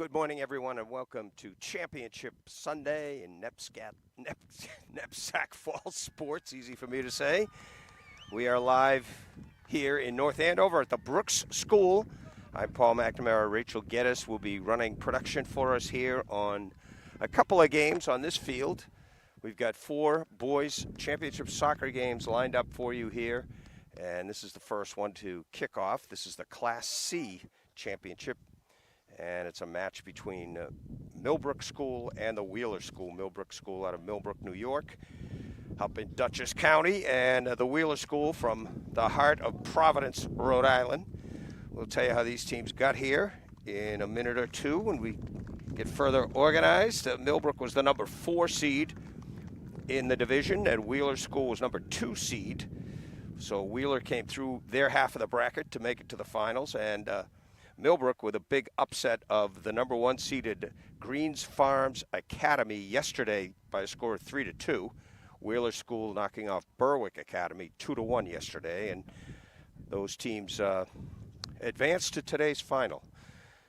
Good morning, everyone, and welcome to Championship Sunday in Nepsac Falls Sports. Easy for me to say. We are live here in North Andover at the Brooks School. I'm Paul McNamara. Rachel Geddes will be running production for us here on a couple of games on this field. We've got 4 boys championship soccer games lined up for you here, and this is the first one to kick off. This is the Class C championship. And it's a match between Millbrook School and the Wheeler School. Millbrook School out of Millbrook, New York, up in Dutchess County, and the Wheeler School from the heart of Providence, Rhode Island. We'll tell you how these teams got here in a minute or two when we get further organized. Millbrook was the number 4 seed in the division, and Wheeler School was number 2 seed. So Wheeler came through their half of the bracket to make it to the finals, and Millbrook with a big upset of the number 1 seeded Greens Farms Academy yesterday by a score of 3-2. Wheeler School knocking off Berwick Academy 2-1 yesterday, and those teams advanced to today's final.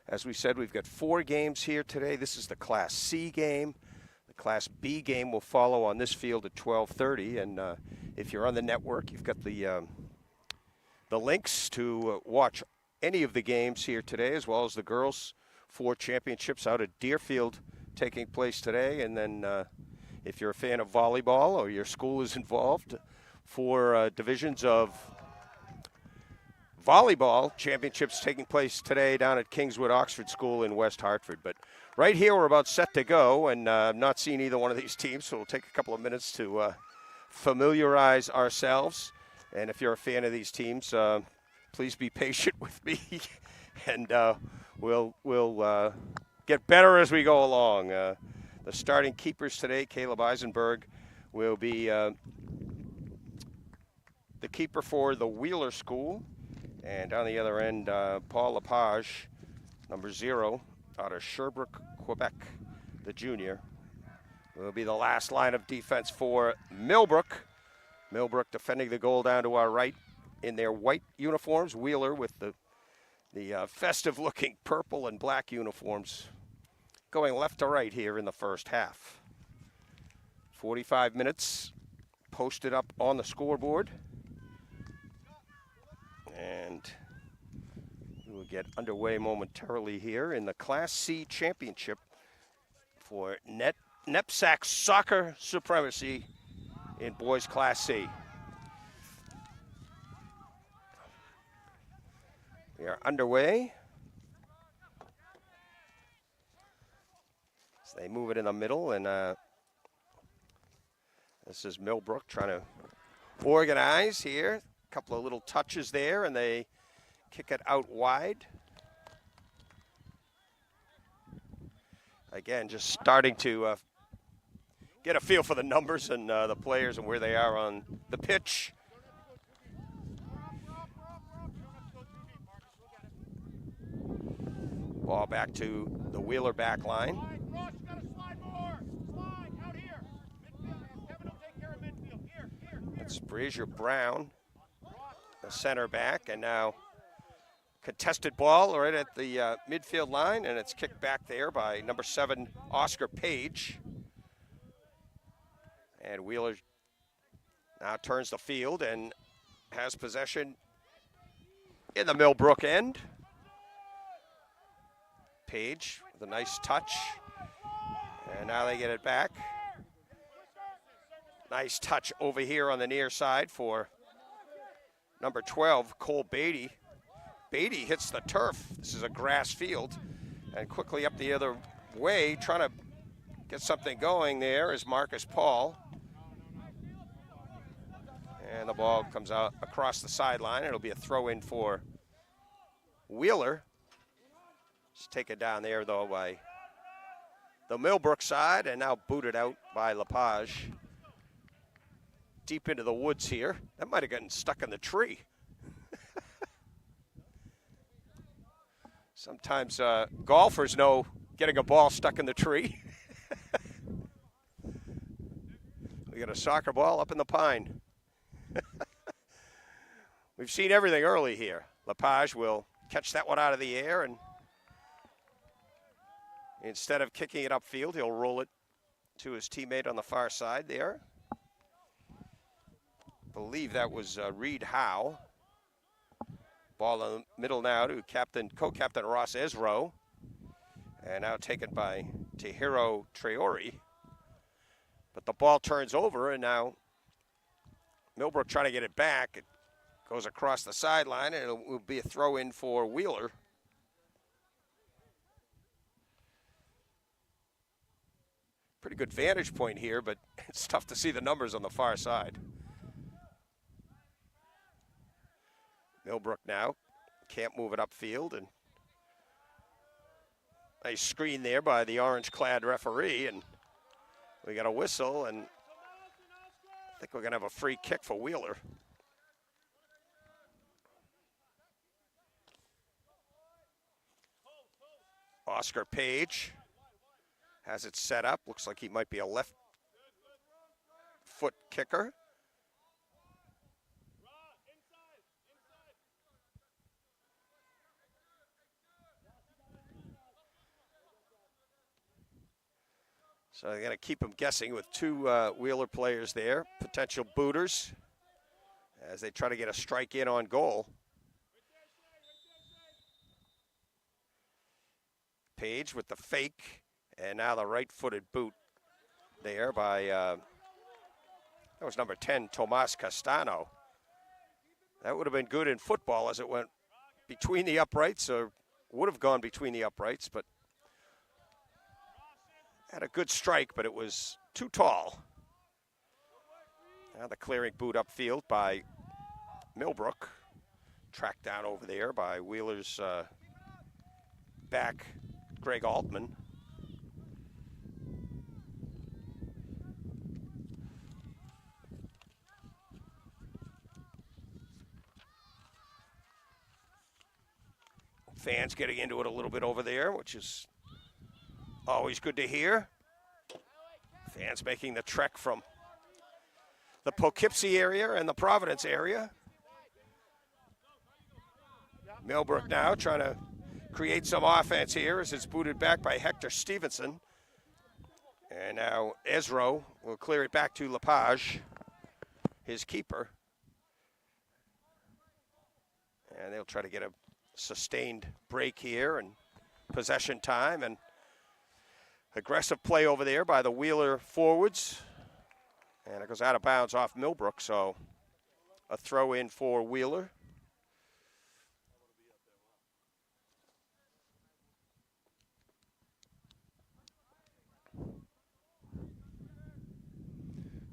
As we said, we've got 4 games here today. This is the Class C game. The Class B game will follow on this field at 12:30, and if you're on the network, you've got the links to watch any of the games here today, as well as the girls' 4 championships out at Deerfield taking place today. And then if you're a fan of volleyball or your school is involved, 4 divisions of volleyball championships taking place today down at Kingswood Oxford School in West Hartford. But right here we're about set to go, and I've not seen either one of these teams, so we'll take a couple of minutes to familiarize ourselves. And if you're a fan of these teams, please be patient with me, and we'll get better as we go along. The starting keepers today, Caleb Eisenberg, will be the keeper for the Wheeler School. And on the other end, Paul Lepage, number 0, out of Sherbrooke, Quebec, the junior, will be the last line of defense for Millbrook. Millbrook defending the goal down to our right in their white uniforms. Wheeler with the festive-looking purple and black uniforms, going left to right here in the first half. 45 minutes posted up on the scoreboard. And we will get underway momentarily here in the Class C championship for Nepsac soccer supremacy in boys Class C. We are underway. So they move it in the middle, and this is Millbrook trying to organize here. A couple of little touches there, and they kick it out wide. Again, just starting to get a feel for the numbers and the players and where they are on the pitch. Ball back to the Wheeler back line. That's Brazier Brown, the center back, and now contested ball right at the midfield line, and it's kicked back there by number 7, Oscar Page. And Wheeler now turns the field and has possession in the Millbrook end. Page with a nice touch, and now they get it back. Nice touch over here on the near side for number 12, Cole Beatty. Beatty hits the turf. This is a grass field, and quickly up the other way, trying to get something going there is Marcus Paul. And the ball comes out across the sideline. It'll be a throw-in for Wheeler. Just take it down there, though, by the Millbrook side, and now booted out by Lepage. Deep into the woods here. That might have gotten stuck in the tree. Sometimes golfers know getting a ball stuck in the tree. We got a soccer ball up in the pine. We've seen everything early here. Lepage will catch that one out of the air and Instead of kicking it upfield, he'll roll it to his teammate on the far side there. I believe that was Reed Howe. Ball in the middle now to co-captain Ross Ezro. And now taken by Tahiro Traore. But the ball turns over, and now Millbrook trying to get it back. It goes across the sideline, and it will be a throw-in for Wheeler. Pretty good vantage point here, but it's tough to see the numbers on the far side. Millbrook now can't move it upfield, and nice screen there by the orange-clad referee, and we got a whistle, and I think we're going to have a free kick for Wheeler. Oscar Page has it set up. Looks like he might be a left foot kicker. So they're going to keep him guessing with two Wheeler players there, potential booters, as they try to get a strike in on goal. Page with the fake, and now the right-footed boot there by, that was number 10, Tomas Castano. That would have been good in football as it went between the uprights, or would have gone between the uprights, but had a good strike, but it was too tall. Now the clearing boot upfield by Millbrook. Tracked down over there by Wheeler's back, Greg Altman. Fans getting into it a little bit over there, which is always good to hear. Fans making the trek from the Poughkeepsie area and the Providence area. Millbrook now trying to create some offense here as it's booted back by Hector Stevenson. And now Ezro will clear it back to Lepage, his keeper. And they'll try to get a sustained break here and possession time, and aggressive play over there by the Wheeler forwards. And it goes out of bounds off Millbrook, so a throw in for Wheeler.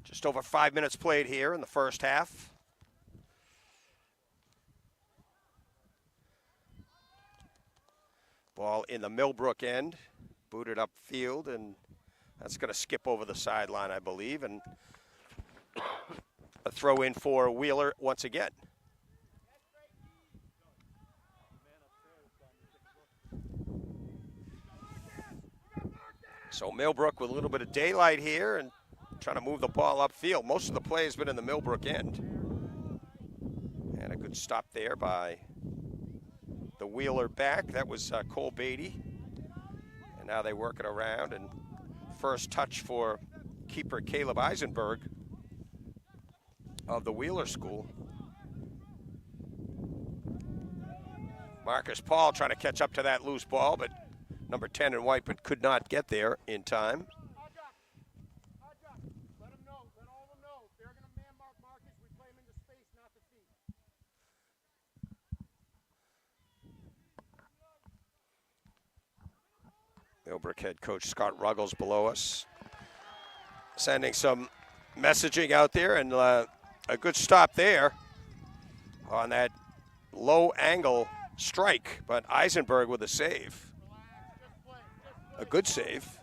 Just over 5 minutes played here in the first half. Ball in the Millbrook end, booted upfield, and that's going to skip over the sideline, I believe, and a throw in for Wheeler once again. So Millbrook with a little bit of daylight here and trying to move the ball upfield. Most of the play has been in the Millbrook end. And a good stop there by the Wheeler back. That was Cole Beatty. And now they work it around, and first touch for keeper Caleb Eisenberg of the Wheeler school. Marcus Paul trying to catch up to that loose ball, but number 10 in white, but could not get there in time. Millbrook head coach Scott Ruggles below us, sending some messaging out there, and a good stop there on that low angle strike, but Eisenberg with a save. A good save.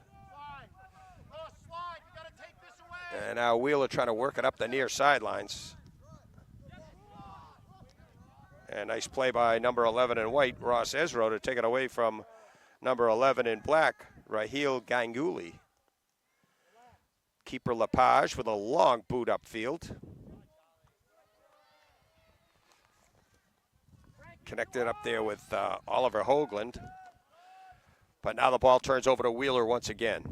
And now Wheeler trying to work it up the near sidelines. And nice play by number 11 in white, Ross Ezro, to take it away from number 11 in black, Raheel Ganguly. Keeper Lepage with a long boot upfield. Connected up there with Oliver Hoagland. But now the ball turns over to Wheeler once again.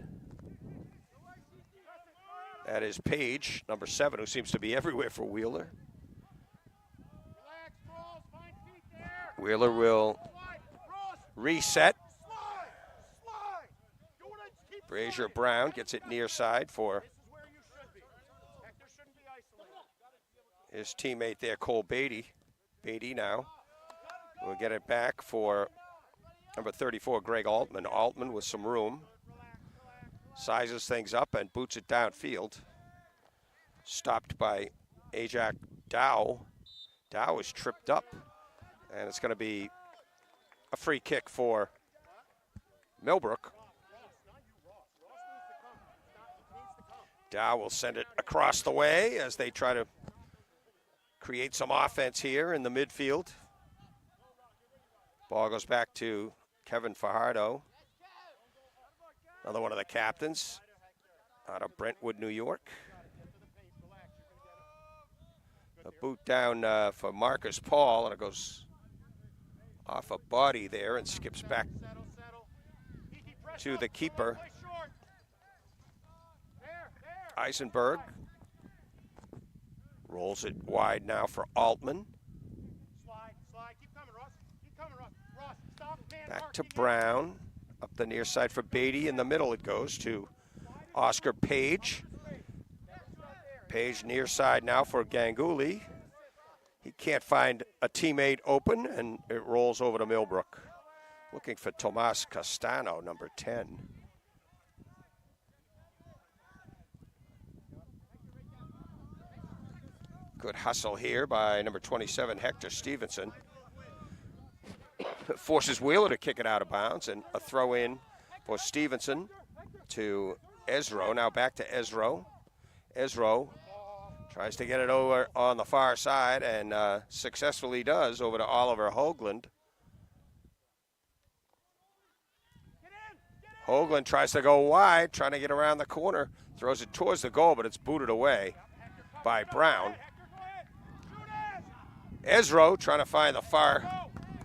That is Page, number 7, who seems to be everywhere for Wheeler. Wheeler will reset. Brazier Brown gets it near side for his teammate there, Cole Beatty. Beatty now will get it back for number 34, Greg Altman. Altman with some room. Sizes things up and boots it downfield. Stopped by Ajak Dow. Dow is tripped up. And it's going to be a free kick for Millbrook. Dow will send it across the way as they try to create some offense here in the midfield. Ball goes back to Kevin Fajardo, another one of the captains out of Brentwood, New York. A boot down for Marcus Paul, and it goes off a body there and skips back to the keeper. Eisenberg rolls it wide now for Altman. Back to Brown. Up the near side for Beatty. In the middle it goes to Oscar Page. Page near side now for Ganguly. He can't find a teammate open, and it rolls over to Millbrook. Looking for Tomas Castano, number 10. Good hustle here by number 27, Hector Stevenson. Forces Wheeler to kick it out of bounds, and a throw in for Stevenson to Ezro. Now back to Ezro. Ezro tries to get it over on the far side and successfully does over to Oliver Hoagland. Hoagland tries to go wide, trying to get around the corner. Throws it towards the goal, but it's booted away by Brown. Ezro trying to find the far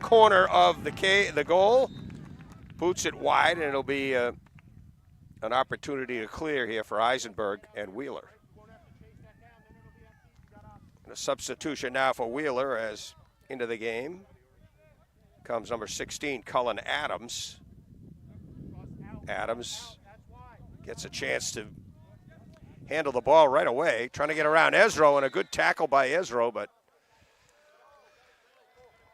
corner of the goal. Boots it wide, and it'll be an opportunity to clear here for Eisenberg and Wheeler. And a substitution now for Wheeler as into the game comes number 16, Cullen Adams. Adams gets a chance to handle the ball right away, trying to get around Ezro, and a good tackle by Ezro, but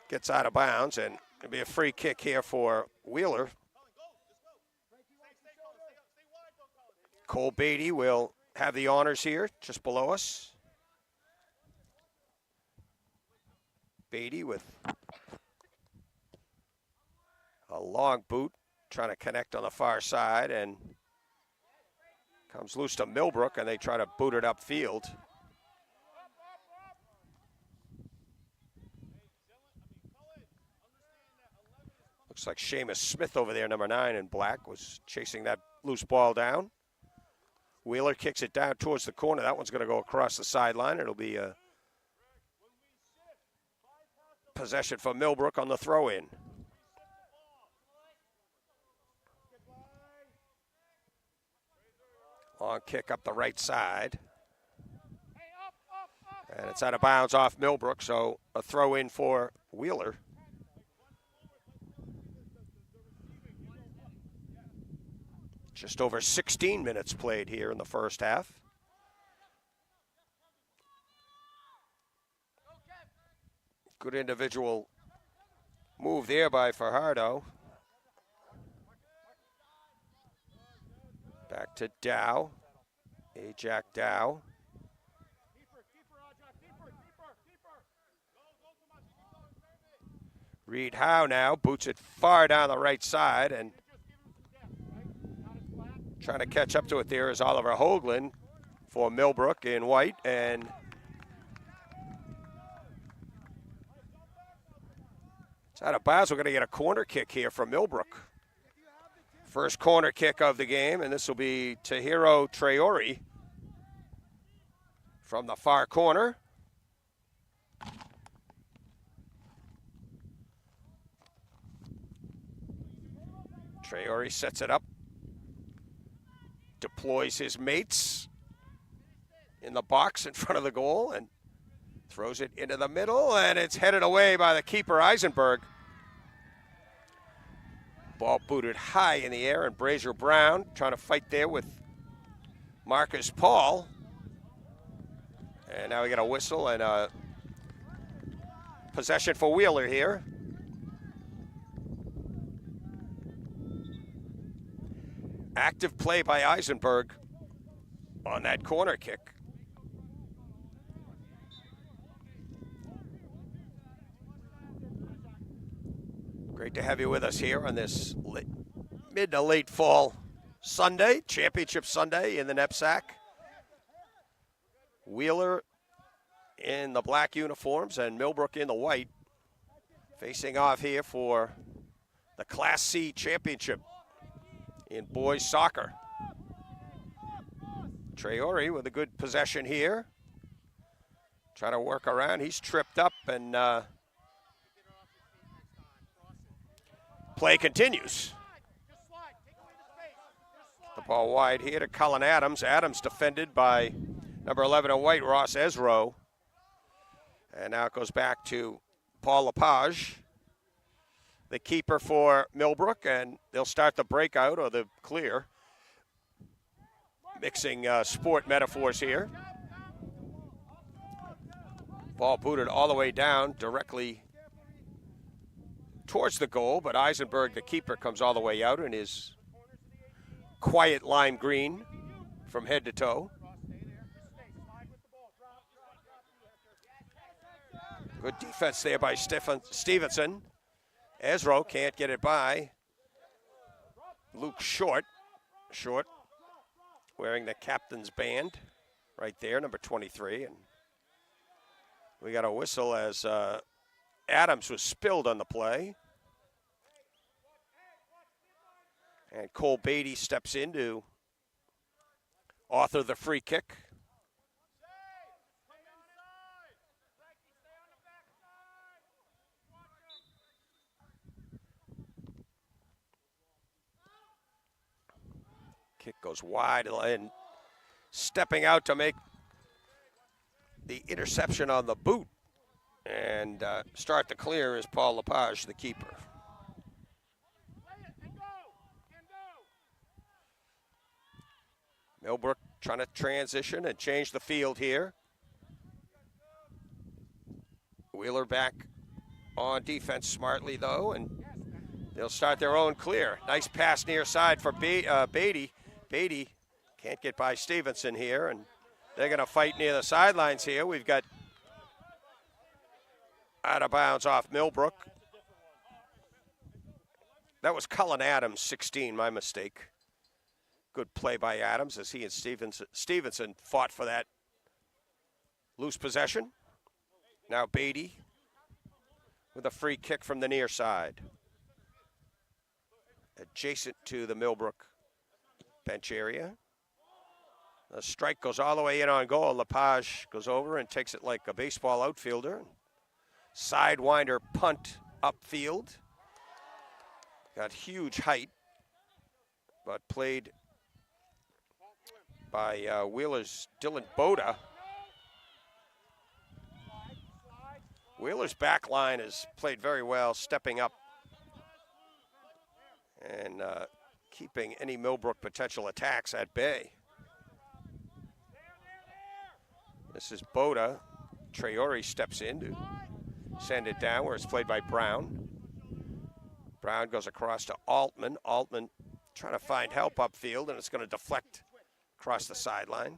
gets out of bounds, and it'll be a free kick here for Wheeler. Cole Beatty will have the honors here, just below us. Beatty with a long boot, trying to connect on the far side, and comes loose to Millbrook, and they try to boot it upfield. Looks like Seamus Smith over there, number 9 in black, was chasing that loose ball down. Wheeler kicks it down towards the corner. That one's going to go across the sideline. It'll be a possession for Millbrook on the throw-in. Long kick up the right side. And it's out of bounds off Millbrook, so a throw-in for Wheeler. Just over 16 minutes played here in the first half. Good individual move there by Fajardo. Back to Dow. Ajak Dow. Reed Howe now boots it far down the right side, and trying to catch up to it there is Oliver Hoagland for Millbrook in white, and it's out of bounds. We're going to get a corner kick here from Millbrook. First corner kick of the game, and this will be Tahiro Traore from the far corner. Traore sets it up. Deploys his mates in the box in front of the goal and throws it into the middle, and it's headed away by the keeper, Eisenberg. Ball booted high in the air, and Brazier Brown trying to fight there with Marcus Paul. And now we got a whistle and a possession for Wheeler here. Active play by Eisenberg on that corner kick. Great to have you with us here on this mid to late fall Sunday, Championship Sunday in the knapsack. Wheeler in the black uniforms and Millbrook in the white, facing off here for the Class C Championship in boys soccer. Traore with a good possession here. Trying to work around. He's tripped up, and play continues. The ball wide here to Cullen Adams. Adams defended by number 11 in white, Ross Esro. And now it goes back to Paul Lepage, the keeper for Millbrook, and they'll start the breakout or the clear. Mixing sport metaphors here. Ball booted all the way down directly towards the goal, but Eisenberg, the keeper, comes all the way out in his quiet lime green from head to toe. Good defense there by Stevenson. Esro can't get it by. Luke Short, wearing the captain's band right there, number 23. And we got a whistle as Adams was spilled on the play. And Cole Beatty steps in to author the free kick. Kick goes wide, and stepping out to make the interception on the boot and start the clear is Paul Lepage, the keeper. Millbrook trying to transition and change the field here. Wheeler back on defense smartly, though, and they'll start their own clear. Nice pass near side for Beatty. Beatty can't get by Stevenson here, and they're going to fight near the sidelines here. We've got out of bounds off Millbrook. That was Cullen Adams, 16, my mistake. Good play by Adams as he and Stevenson fought for that loose possession. Now Beatty with a free kick from the near side. Adjacent to the Millbrook bench area. The strike goes all the way in on goal. Lepage goes over and takes it like a baseball outfielder. Sidewinder punt upfield. Got huge height, but played by Wheeler's Dylan Boda. Wheeler's back line has played very well, stepping up and keeping any Millbrook potential attacks at bay. This is Boda. Traore steps in to send it down where it's played by Brown. Brown goes across to Altman. Altman trying to find help upfield, and it's going to deflect across the sideline.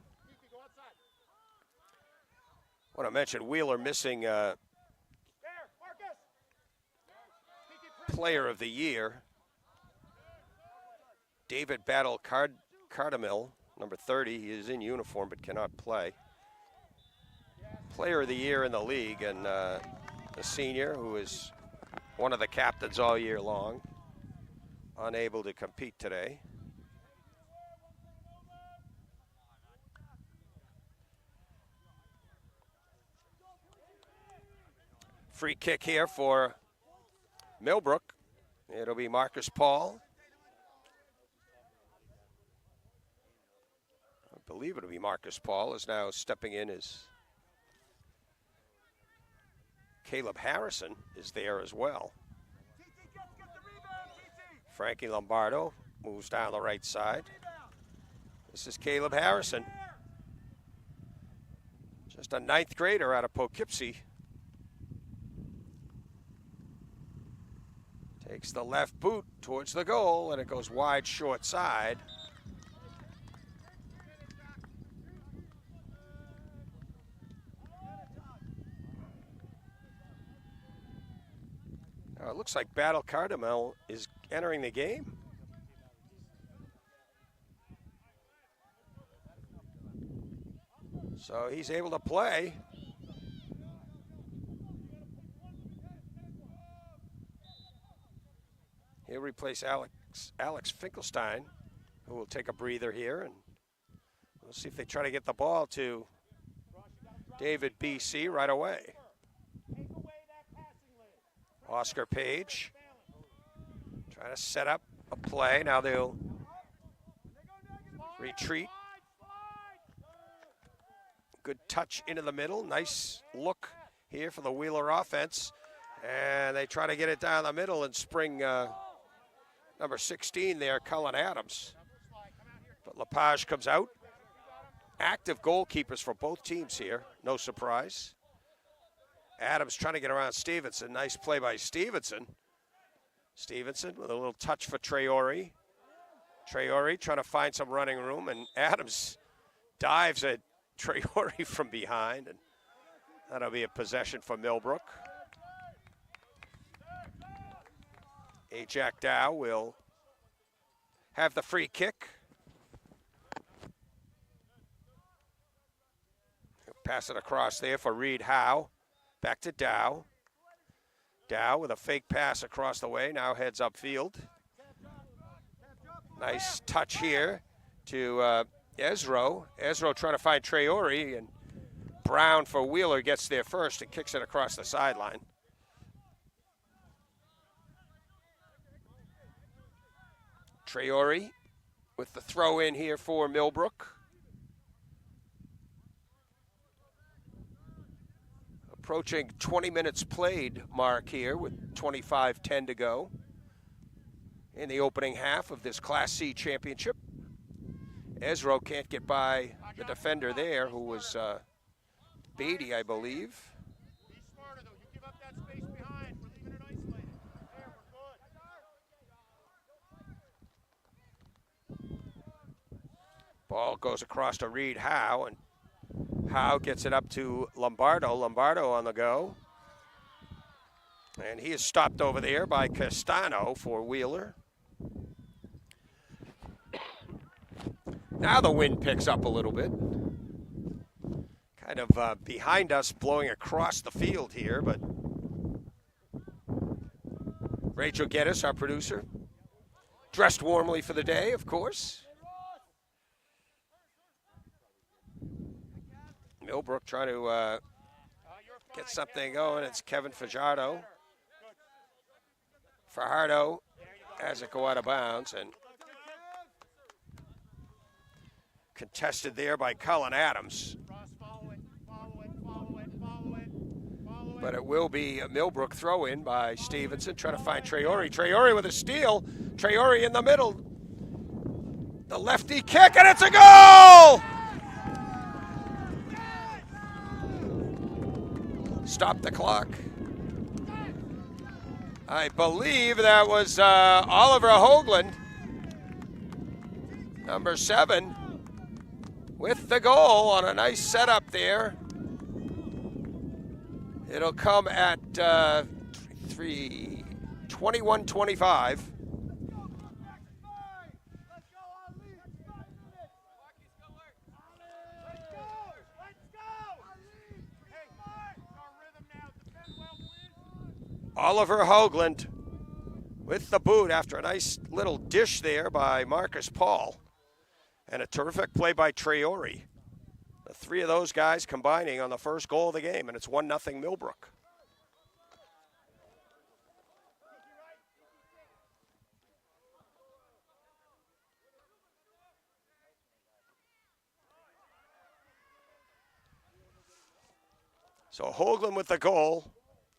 I want to mention Wheeler missing Player of the Year. David Battle Cardamil, number 30. He is in uniform but cannot play. Player of the Year in the league, and a senior who is one of the captains all year long, unable to compete today. Free kick here for Millbrook. It'll be Marcus Paul. believe it'll be Marcus Paul is now stepping in as Caleb Harrison is there as well. Frankie Lombardo moves down the right side. This is Caleb Harrison, just a 9th grader out of Poughkeepsie. Takes the left boot towards the goal, and it goes wide short side. Now it looks like Battle Cardamel is entering the game. So he's able to play. He'll replace Alex Finkelstein, who will take a breather here, and we'll see if they try to get the ball to David B.C. right away. Oscar Page trying to set up a play. Now they'll retreat. Good touch into the middle. Nice look here for the Wheeler offense. And they try to get it down the middle and spring number 16 there, Cullen Adams. But Lepage comes out. Active goalkeepers for both teams here. No surprise. Adams trying to get around Stevenson. Nice play by Stevenson. Stevenson with a little touch for Traore. Traore trying to find some running room, and Adams dives at Traore from behind, and that'll be a possession for Millbrook. Ajak Dow will have the free kick. He'll pass it across there for Reed Howe. Back to Dow. Dow with a fake pass across the way, now heads upfield. Nice touch here to Ezro. Ezro trying to find Traore, and Brown for Wheeler gets there first and kicks it across the sideline. Traore with the throw in here for Millbrook. Approaching 20 minutes played mark here with 25:10 to go in the opening half of this Class C championship. Ezro can't get by the defender there, who was Beatty, I believe. Be smarter, though. You give up that space behind. We're leaving it isolated. There, we're good. Ball goes across to Reed Howe, and Howe gets it up to Lombardo. Lombardo on the go. And he is stopped over there by Castano for Wheeler. Now the wind picks up a little bit. Kind of behind us, blowing across the field here, but Rachel Geddes, our producer, dressed warmly for the day, of course. Millbrook trying to get something going. It's Kevin Fajardo. Fajardo has it go out of bounds, and contested there by Cullen Adams. But it will be a Millbrook throw in by Stevenson, trying to find Traore. Traore with a steal. Traore in the middle. The lefty kick, and it's a goal! Stop the clock. I believe that was Oliver Hoagland, number 7, with the goal on a nice setup there. It'll come at 21:25. Oliver Hoagland with the boot after a nice little dish there by Marcus Paul. And a terrific play by Traore. The three of those guys combining on the first goal of the game, and it's 1-0 Millbrook. So Hoagland with the goal.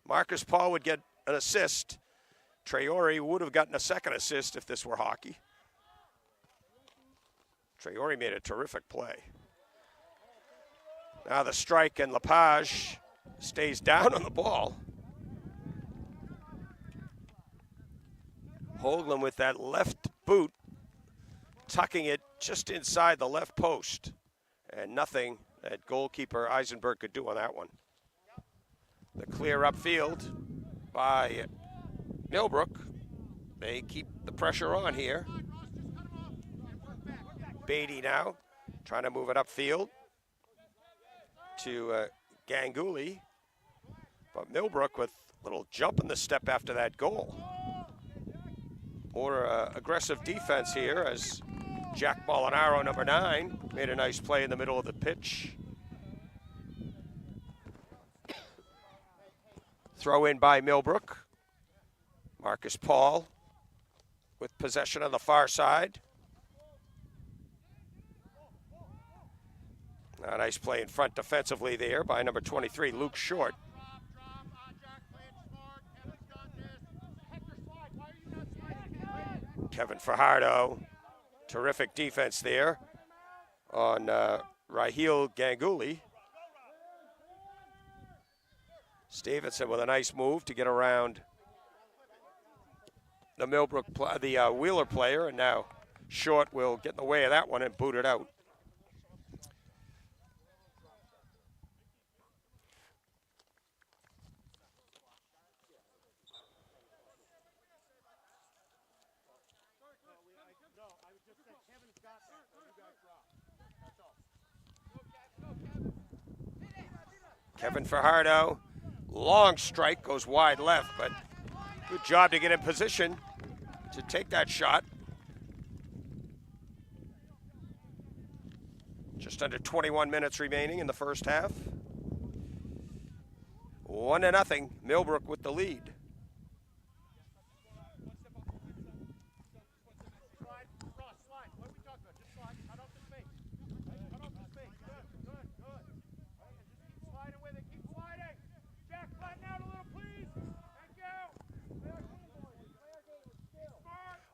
Marcus Paul would get an assist. Traore would have gotten a second assist if this were hockey. Traore made a terrific play. Now the strike, and Lepage stays down on the ball. Hoagland with that left boot, tucking it just inside the left post. And nothing that goalkeeper Eisenberg could do on that one. The clear upfield by Millbrook. They keep the pressure on here. Beatty now trying to move it upfield to Ganguly. But Millbrook with a little jump in the step after that goal. More aggressive defense here as Jack Molinaro, number 9, made a nice play in the middle of the pitch. Throw in by Millbrook. Marcus Paul with possession on the far side. A nice play in front defensively there by number 23, Luke Short. Kevin Fajardo, terrific defense there on Raheel Ganguly. Stevenson with a nice move to get around the Wheeler player, and now Short will get in the way of that one and boot it out. Kevin Fajardo, long strike, goes wide left, but good job to get in position to take that shot. Just under 21 minutes remaining in the first half. 1-0, Millbrook with the lead.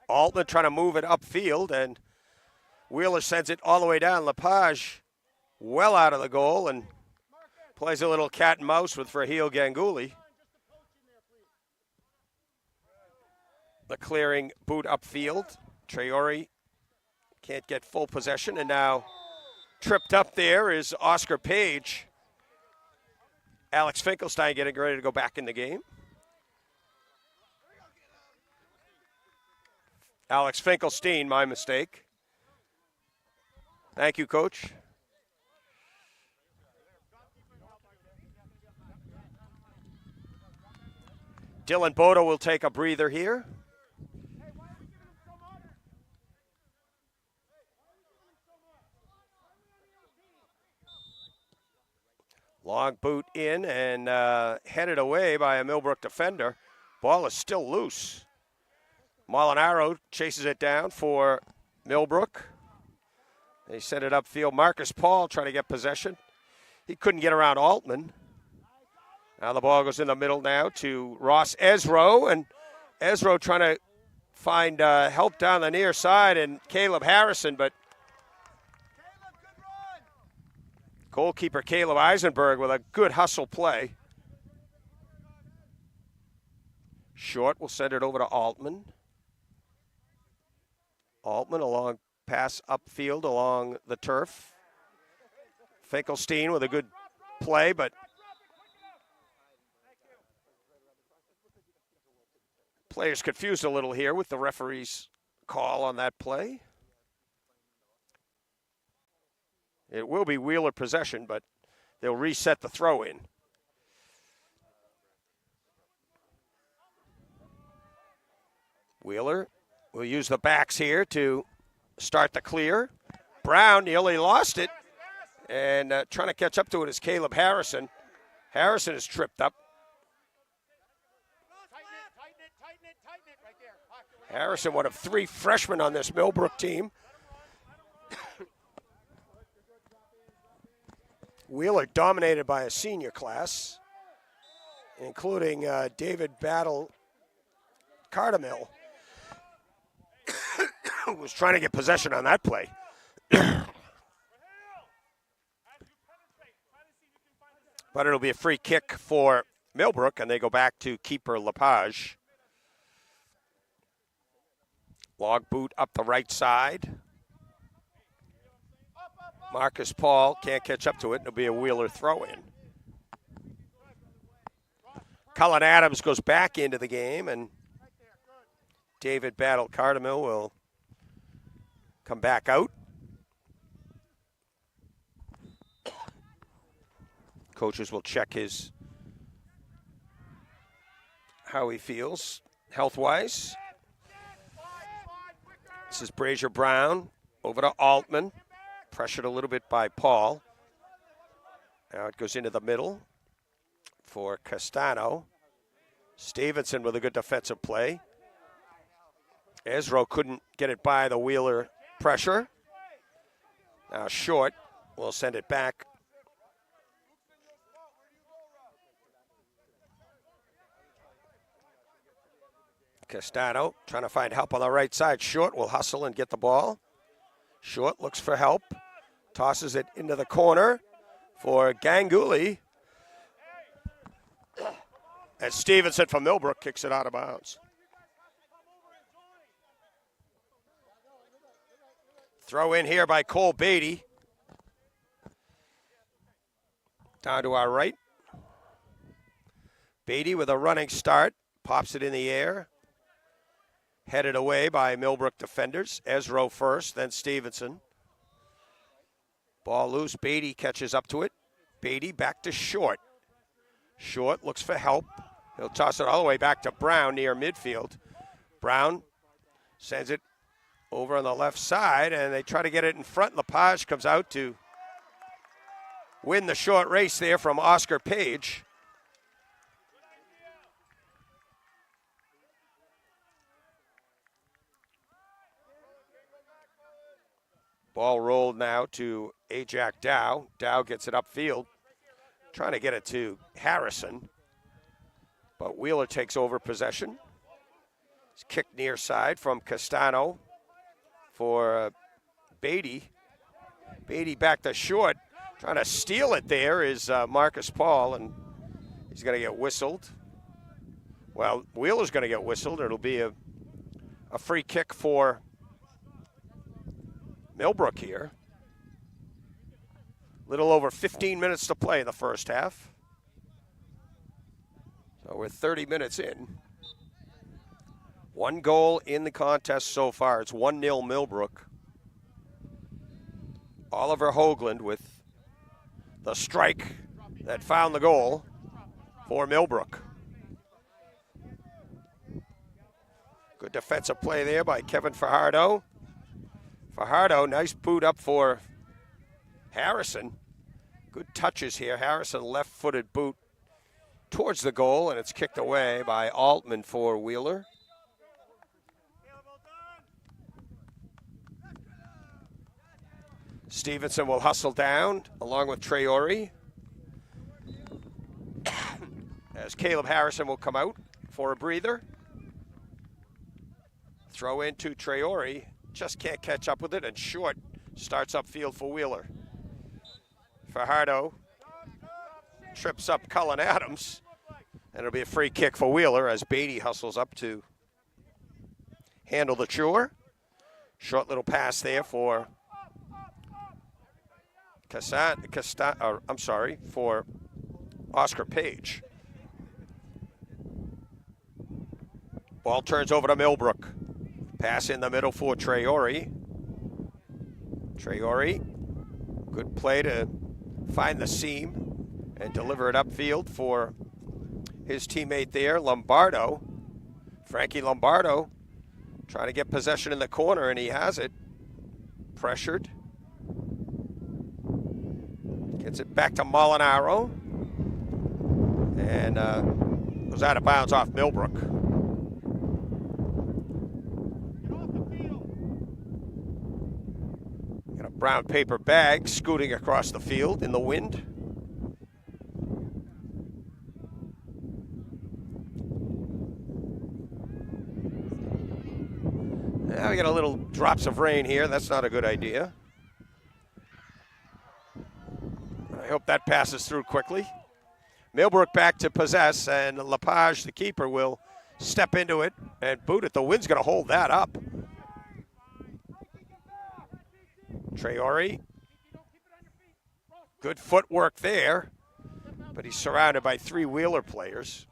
Altman trying to move it upfield, and Wheeler sends it all the way down. Lepage well out of the goal and plays a little cat and mouse with Raheel Ganguly. The clearing boot upfield. Traore can't get full possession, and now tripped up there is Oscar Page. Alex Finkelstein getting ready to go back in the game. Alex Finkelstein, my mistake. Thank you, Coach. Dylan Bodo will take a breather here. Long boot in and headed away by a Millbrook defender. Ball is still loose. Molinaro chases it down for Millbrook. They send it upfield. Marcus Paul trying to get possession. He couldn't get around Altman. Now the ball goes in the middle now to Ross Ezro, and Ezro trying to find help down the near side, and Caleb Harrison, but goalkeeper Caleb Eisenberg with a good hustle play. Short will send it over to Altman. Altman along pass upfield along the turf. Finkelstein with a good play, but players confused a little here with the referee's call on that play. It will be Wheeler possession, but they'll reset the throw in. Wheeler will use the backs here to start the clear. Brown nearly lost it, and trying to catch up to it is Caleb Harrison. Harrison is tripped up. Harrison, one of 3 freshmen on this Millbrook team. Wheeler dominated by a senior class, including David Battle Cardamil, who was trying to get possession on that play. But it'll be a free kick for Millbrook, and they go back to keeper Lepage. Log boot up the right side. Marcus Paul can't catch up to it. It'll be a Wheeler throw-in. Cullen Adams goes back into the game, and David Battle Cardamil will come back out. Coaches will check how he feels health-wise. This is Brazier Brown over to Altman. Pressured a little bit by Paul. Now it goes into the middle for Castano. Stevenson with a good defensive play. Ezro couldn't get it by the Wheeler pressure. Now Short will send it back. Castano trying to find help on the right side. Short will hustle and get the ball. Short looks for help. Tosses it into the corner for Ganguly. And Stevenson from Millbrook kicks it out of bounds. Throw in here by Cole Beatty. Down to our right. Beatty with a running start. Pops it in the air. Headed away by Millbrook defenders. Ezro first, then Stevenson. Ball loose. Beatty catches up to it. Beatty back to Short. Short looks for help. He'll toss it all the way back to Brown near midfield. Brown sends it over on the left side, and they try to get it in front. Lepage comes out to win the short race there from Oscar Page. Ball rolled now to Ajax Dow. Dow gets it upfield, trying to get it to Harrison. But Wheeler takes over possession. It's kicked near side from Castano for Beatty. Beatty back to Short. Trying to steal it there is Marcus Paul, and he's going to get whistled. Well, Wheeler's going to get whistled. It'll be a free kick for Millbrook here. Little over 15 minutes to play in the first half. So we're 30 minutes in. One goal in the contest so far. It's 1-0 Millbrook. Oliver Hoagland with the strike that found the goal for Millbrook. Good defensive play there by Kevin Fajardo. Fajardo, nice boot up for Harrison. Good touches here. Harrison, left-footed boot towards the goal, and it's kicked away by Altman for Wheeler. Stevenson will hustle down along with Traore. As Caleb Harrison will come out for a breather. Throw into Traore. Just can't catch up with it, and Short starts upfield for Wheeler. Fajardo trips up Cullen Adams, and it'll be a free kick for Wheeler as Beatty hustles up to handle the chore. Short little pass there for for Oscar Page. Ball turns over to Millbrook. Pass in the middle for Traore. Traore, good play to find the seam and deliver it upfield for his teammate there, Lombardo. Frankie Lombardo trying to get possession in the corner, and he has it. Pressured. Gets it back to Molinaro. And goes out of bounds off Millbrook. Got a brown paper bag scooting across the field in the wind. to get a little drops of rain here. That's not a good idea. I hope that passes through quickly. Millbrook back to possess, and Lepage, the keeper, will step into it and boot it. The wind's going to hold that up. Traore, good footwork there, but he's surrounded by three Wheeler players.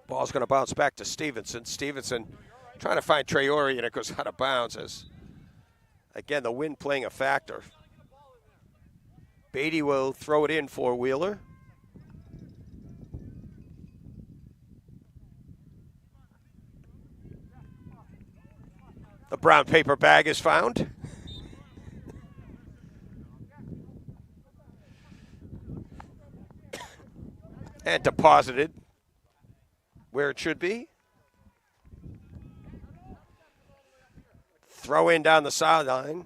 Ball's going to bounce back to Stevenson. Stevenson trying to find Traore, and it goes out of bounds as, again, the wind playing a factor. Beatty will throw it in for Wheeler. The brown paper bag is found. And deposited where it should be. Throw in down the sideline.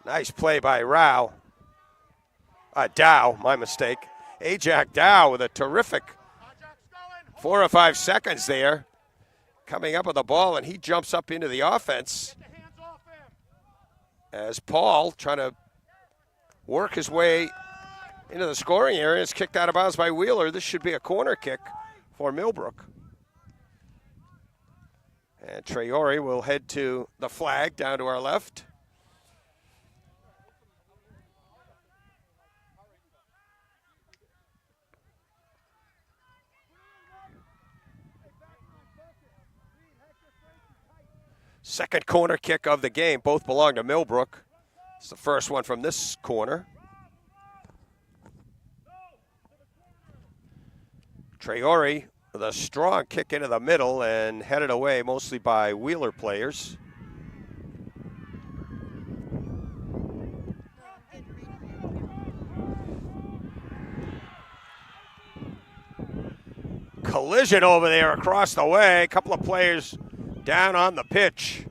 Nice play by Dow, my mistake. Ajax Dow with a terrific 4 or 5 seconds there. Coming up with the ball, and he jumps up into the offense. As Paul trying to work his way into the scoring area is kicked out of bounds by Wheeler. This should be a corner kick for Millbrook. And Traore will head to the flag down to our left. Second corner kick of the game. Both belong to Millbrook. It's the first one from this corner. Traore with a strong kick into the middle and headed away mostly by Wheeler players. Collision over there across the way. A couple of players down on the pitch.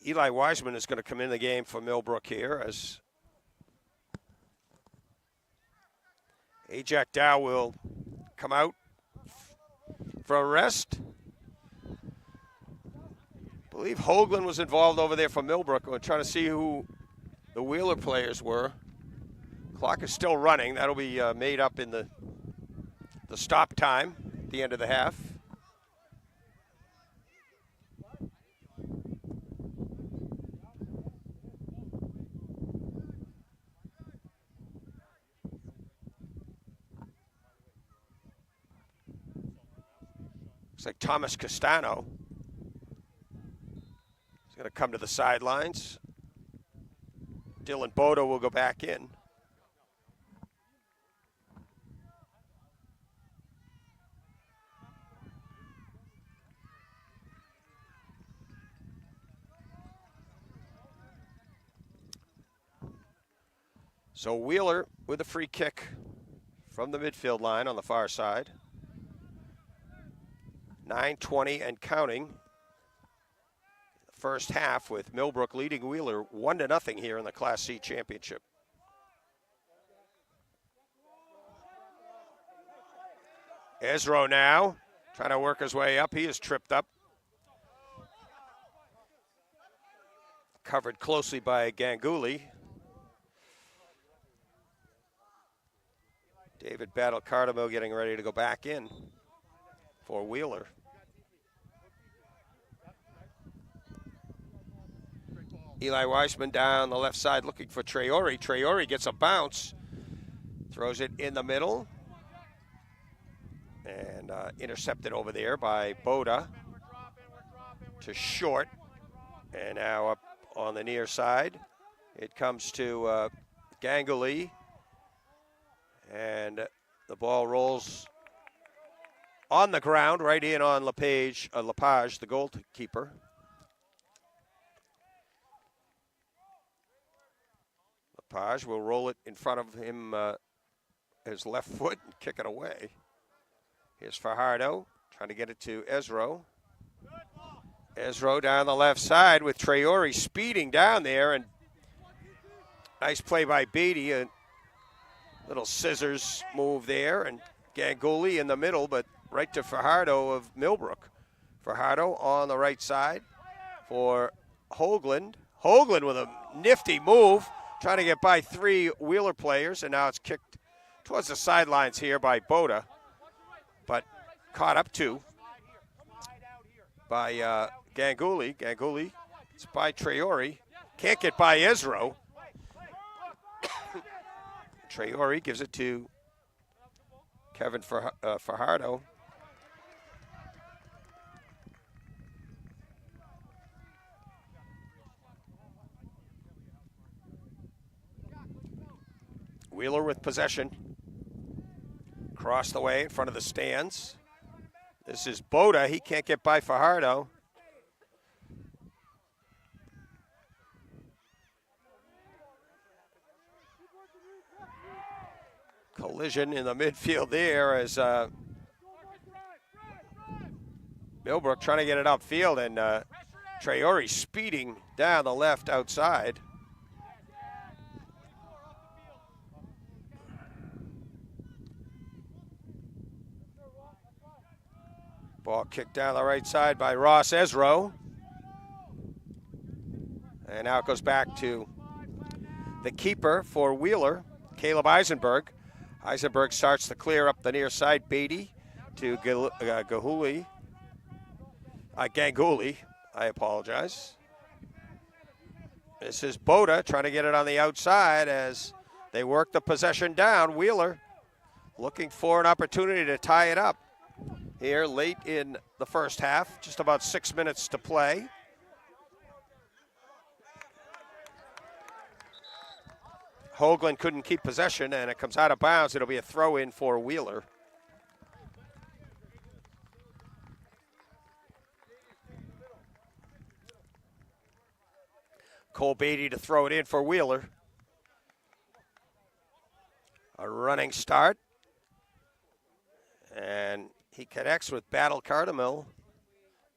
Eli Wiseman is going to come in the game for Millbrook here as Ajax Dow will come out for a rest. I believe Hoagland was involved over there for Millbrook. We're trying to see who the Wheeler players were. Clock is still running. That'll be made up in the stop time at the end of the half. Looks like Thomas Castano is going to come to the sidelines. Dylan Bodo will go back in. So Wheeler with a free kick from the midfield line on the far side. 9:20 and counting. First half with Millbrook leading Wheeler 1-0 here in the Class C championship. Ezro now trying to work his way up. He is tripped up. Covered closely by Ganguly. David Battle-Cardamo getting ready to go back in for Wheeler. Eli Weissman down the left side looking for Traore. Traore gets a bounce, throws it in the middle, and intercepted over there by Boda to short. And now up on the near side, it comes to Ganguly, and the ball rolls on the ground, right in on Lepage, the goalkeeper. Lepage will roll it in front of him, his left foot, and kick it away. Here's Fajardo trying to get it to Ezro. Ezro down the left side with Traore speeding down there, and nice play by Beatty. A little scissors move there, and Ganguly in the middle, but right to Fajardo of Millbrook. Fajardo on the right side for Hoagland. Hoagland with a nifty move, trying to get by 3 Wheeler players, and now it's kicked towards the sidelines here by Boda, but caught up to by Ganguly. Ganguly, it's by Traore. Can't get by Ezro. Traore gives it to Kevin Fajardo. Wheeler with possession. Across the way in front of the stands. This is Boda. He can't get by Fajardo. Collision in the midfield there as Millbrook trying to get it upfield, and Traore speeding down the left outside. Ball kicked down the right side by Ross Ezro. And now it goes back to the keeper for Wheeler, Caleb Eisenberg. Eisenberg starts to clear up the near side. Beatty to Ganguly, I apologize. This is Boda trying to get it on the outside as they work the possession down. Wheeler looking for an opportunity to tie it up here late in the first half. Just about 6 minutes to play. Hoagland couldn't keep possession, and it comes out of bounds. It'll be a throw-in for Wheeler. Cole Beatty to throw it in for Wheeler. A running start. And he connects with Battle Cardamil,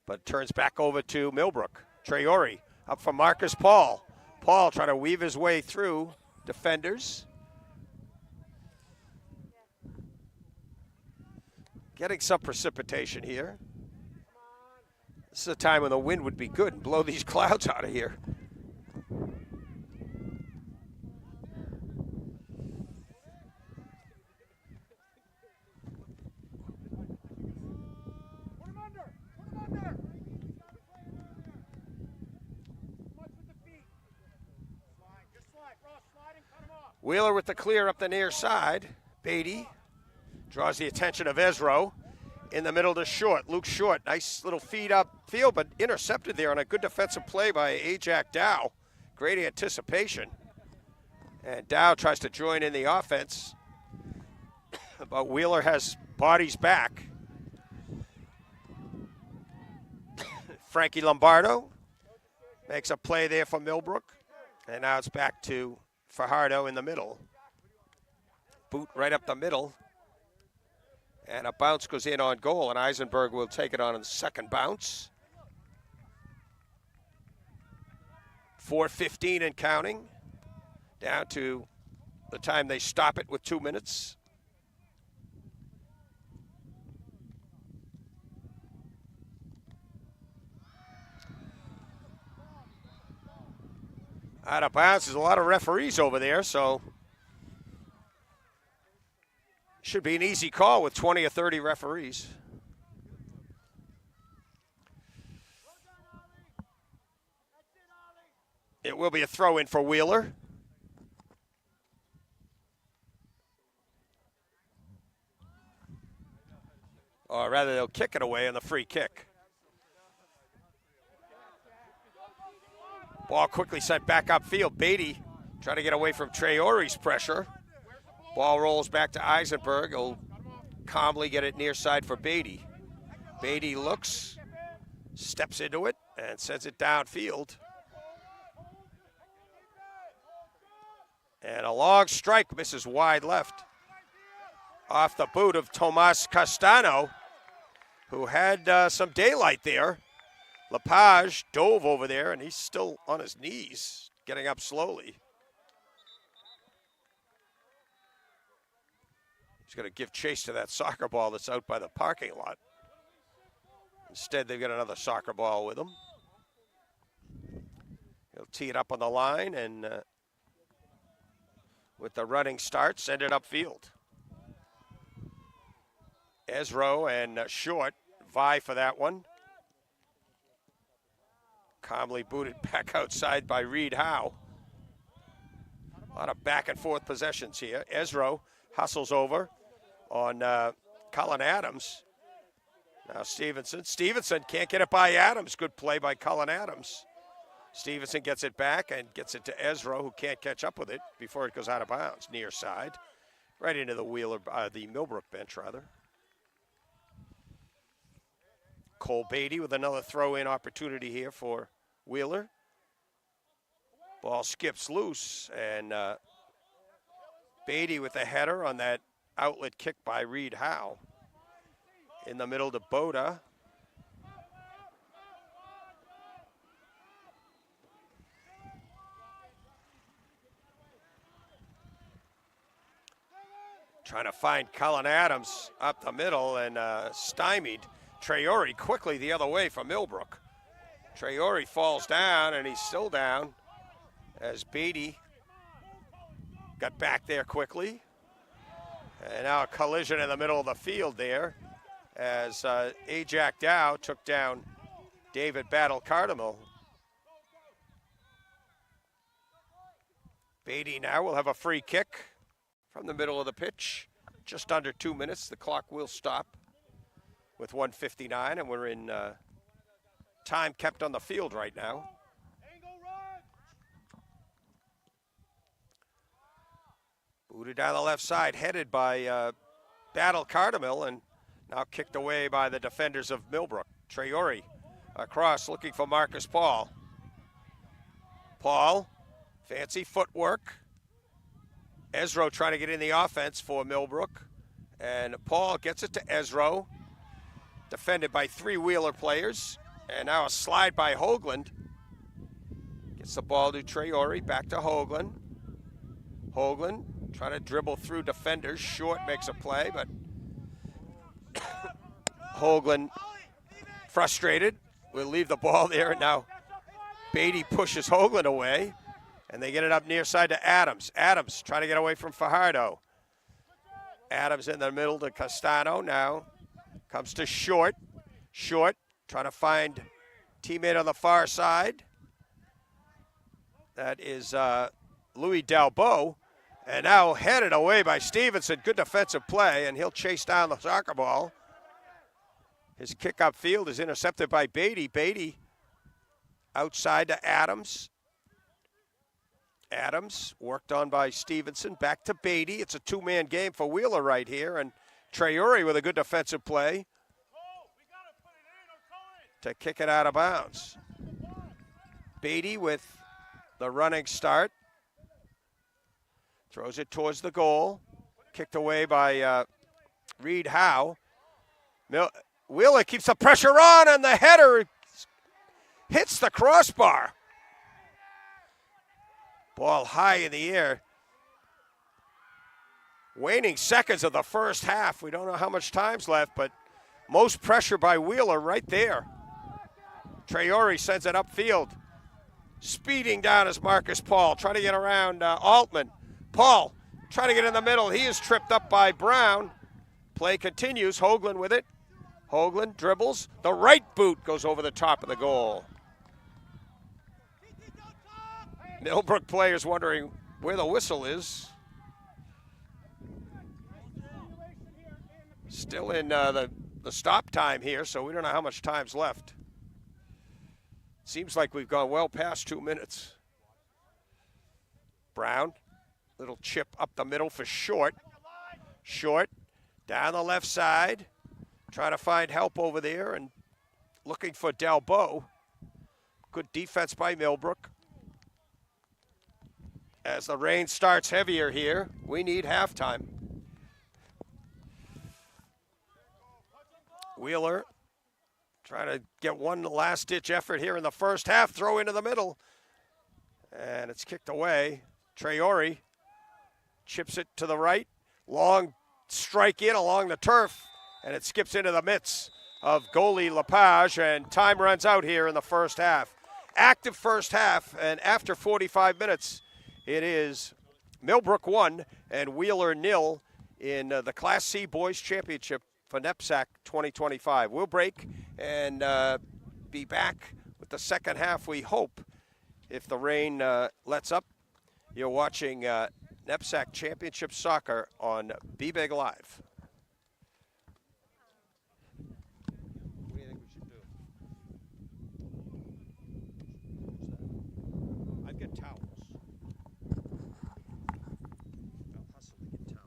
but turns back over to Millbrook. Traore up from Marcus Paul. Paul trying to weave his way through defenders. Getting some precipitation here. This is a time when the wind would be good and blow these clouds out of here. Wheeler with the clear up the near side. Beatty draws the attention of Ezro. In the middle to Short. Luke Short, nice little feed up field, but intercepted there on a good defensive play by Ajax Dow. Great anticipation. And Dow tries to join in the offense, but Wheeler has bodies back. Frankie Lombardo makes a play there for Millbrook. And now it's back to Fajardo in the middle. Boot right up the middle. And a bounce goes in on goal, and Eisenberg will take it on the second bounce. 4:15 and counting. Down to the time they stop it with 2 minutes. Out of bounds. There's a lot of referees over there, so should be an easy call with 20 or 30 referees. It will be a throw-in for Wheeler. Or rather, they'll kick it away on the free kick. Ball quickly sent back upfield. Beatty trying to get away from Traore's pressure. Ball rolls back to Eisenberg. He'll calmly get it near side for Beatty. Beatty looks, steps into it, and sends it downfield. And a long strike misses wide left. Off the boot of Tomas Castano, who had some daylight there. Lepage dove over there, and he's still on his knees, getting up slowly. He's going to give chase to that soccer ball that's out by the parking lot. Instead, they've got another soccer ball with him. He'll tee it up on the line, and with the running start, send it upfield. Ezro and Short vie for that one. Calmly booted back outside by Reed Howe. A lot of back and forth possessions here. Ezro hustles over on Cullen Adams. Now Stevenson. Stevenson can't get it by Adams. Good play by Cullen Adams. Stevenson gets it back and gets it to Ezro, who can't catch up with it before it goes out of bounds. Near side. Right into the the Millbrook bench, rather. Cole Beatty with another throw-in opportunity here for Wheeler. Ball skips loose, and Beatty with a header on that outlet kick by Reed Howe. In the middle to Boda. Trying to find Cullen Adams up the middle, and stymied. Traore quickly the other way from Millbrook. Traore falls down, and he's still down as Beatty got back there quickly. And now a collision in the middle of the field there as Ajax Dow took down David Battle Cardinal. Beatty now will have a free kick from the middle of the pitch. Just under 2 minutes. The clock will stop with 1:59, and we're in time kept on the field right now. Booted down the left side, headed by Battle Cardamil, and now kicked away by the defenders of Millbrook. Traore across, looking for Marcus Paul. Paul, fancy footwork. Ezro trying to get in the offense for Millbrook, and Paul gets it to Ezro. Defended by three Wheeler players. And now a slide by Hoagland. Gets the ball to Traore, back to Hoagland. Hoagland trying to dribble through defenders. Short makes a play, but Hoagland frustrated. Will leave the ball there, and now Beatty pushes Hoagland away. And they get it up near side to Adams. Adams trying to get away from Fajardo. Adams in the middle to Castano now. Comes to Short. Short trying to find teammate on the far side. That is Louis Dalbeau. And now headed away by Stevenson. Good defensive play, and he'll chase down the soccer ball. His kick upfield is intercepted by Beatty. Beatty outside to Adams. Adams worked on by Stevenson. Back to Beatty. It's a two-man game for Wheeler right here, and Traore with a good defensive play to kick it out of bounds. Beatty with the running start. Throws it towards the goal. Kicked away by Reed Howe. Wheeler keeps the pressure on, and the header hits the crossbar. Ball high in the air. Waning seconds of the first half. We don't know how much time's left, but most pressure by Wheeler right there. Traore sends it upfield. Speeding down is Marcus Paul, trying to get around Altman. Paul trying to get in the middle. He is tripped up by Brown. Play continues. Hoagland with it. Hoagland dribbles. The right boot goes over the top of the goal. Millbrook players wondering where the whistle is. Still in the stop time here, so we don't know how much time's left. Seems like we've gone well past 2 minutes. Brown, little chip up the middle for Short. Short, down the left side. Trying to find help over there and looking for Dalbeau. Good defense by Millbrook. As the rain starts heavier here, we need halftime. Wheeler Trying to get one last-ditch effort here in the first half. Throw into the middle. And it's kicked away. Traore chips it to the right. Long strike in along the turf. And it skips into the midst of goalie Lepage. And time runs out here in the first half. Active first half. And after 45 minutes, it is Millbrook 1 and Wheeler 0 in the Class C Boys Championship for NEPSAC 2025. We'll break and be back with the second half, we hope, if the rain lets up. You're watching NEPSAC Championship Soccer on Be Big Live. What do you think we should do? I've got towels. I'll hustle to get towels.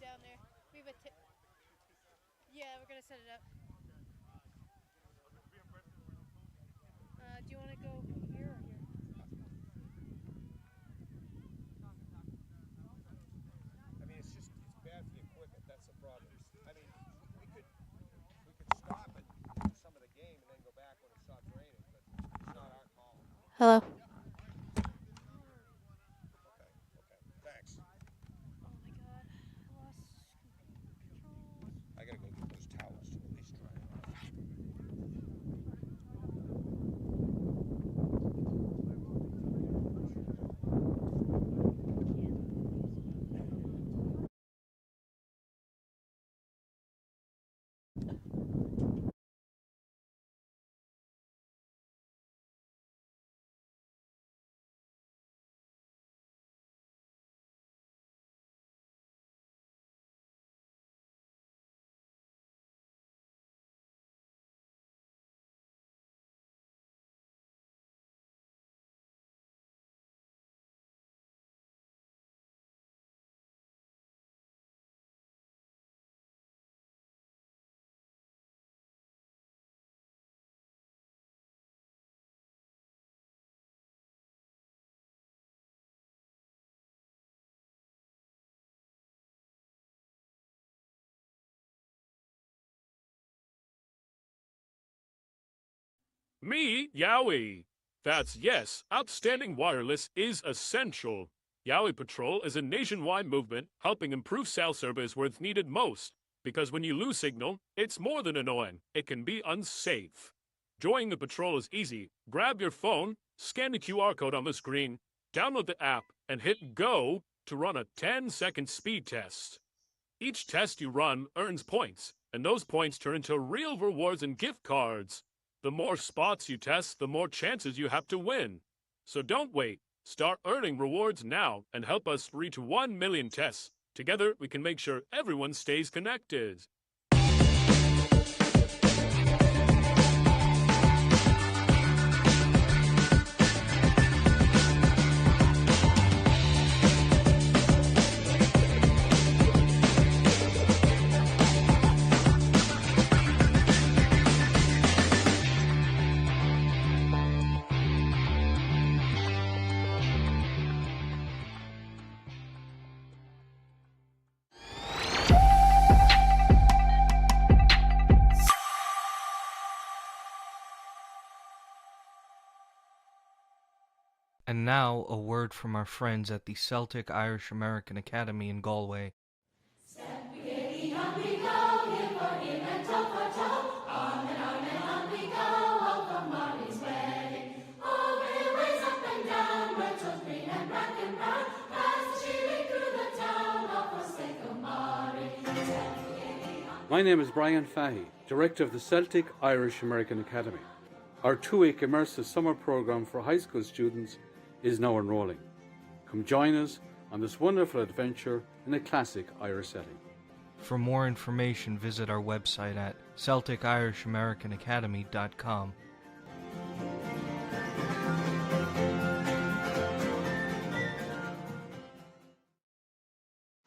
Down there. We have a yeah, we're gonna set it up. Do you want to go here or here? I mean, it's bad for the equipment. That's the problem. I mean, we could stop it some of the game and then go back when it stops raining, but it's not our call. Hello. Me, Yowie. That's yes, outstanding wireless is essential. Yowie Patrol is a nationwide movement helping improve cell service where it's needed most. Because when you lose signal, it's more than annoying. It can be unsafe. Joining the patrol is easy. Grab your phone, scan the QR code on the screen, download the app, and hit go to run a 10-second speed test. Each test you run earns points, and those points turn into real rewards and gift cards. The more spots you test, the more chances you have to win. So don't wait. Start earning rewards now and help us reach 1 million tests. Together, we can make sure everyone stays connected. And now, a word from our friends at the Celtic Irish American Academy in Galway. My name is Brian Fahey, Director of the Celtic Irish American Academy. Our 2-week immersive summer program for high school students is now enrolling. Come join us on this wonderful adventure in a classic Irish setting. For more information, visit our website at CelticIrishAmericanAcademy.com.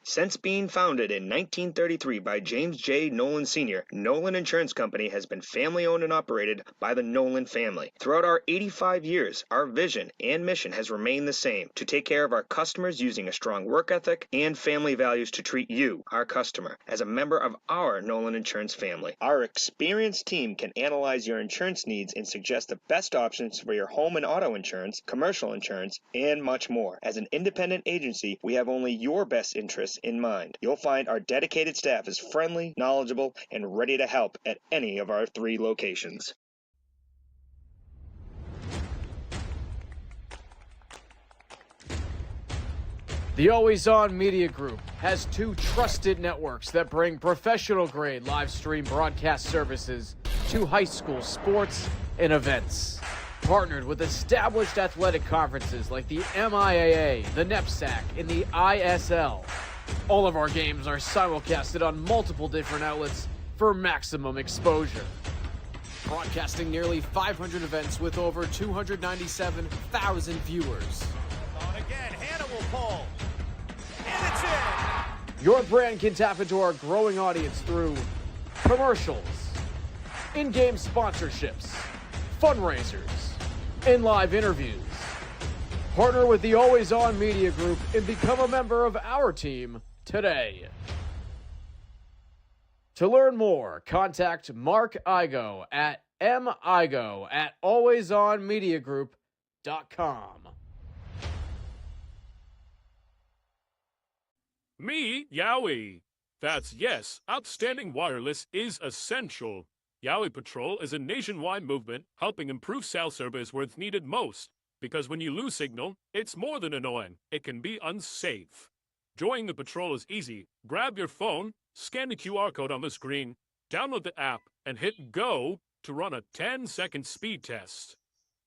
Since being founded in 1933 by James J. Nolan Sr., Nolan Insurance Company has been family-owned and operated by the Nolan family. Throughout our 85 years, our vision and mission has remained the same: to take care of our customers using a strong work ethic and family values to treat you, our customer, as a member of our Nolan Insurance family. Our experienced team can analyze your insurance needs and suggest the best options for your home and auto insurance, commercial insurance, and much more. As an independent agency, we have only your best interests in mind. You'll find our dedicated staff is friendly, knowledgeable, and ready to help at any of our 3 locations. The Always On Media Group has 2 trusted networks that bring professional-grade live stream broadcast services to high school sports and events. Partnered with established athletic conferences like the MIAA, the NEPSAC, and the ISL. All of our games are simulcasted on multiple different outlets for maximum exposure. Broadcasting nearly 500 events with over 297,000 viewers. On again, Hannah will pull. And it's in. Your brand can tap into our growing audience through commercials, in-game sponsorships, fundraisers, and live interviews. Partner with the Always On Media Group and become a member of our team today. To learn more, contact Mark Igo at migo@alwaysonmediagroup.com. Me, Yowie. That's yes, outstanding wireless is essential. Yowie Patrol is a nationwide movement helping improve cell service where it's needed most. Because when you lose signal, it's more than annoying. It can be unsafe. Joining the patrol is easy. Grab your phone, scan the QR code on the screen, download the app, and hit go to run a 10-second speed test.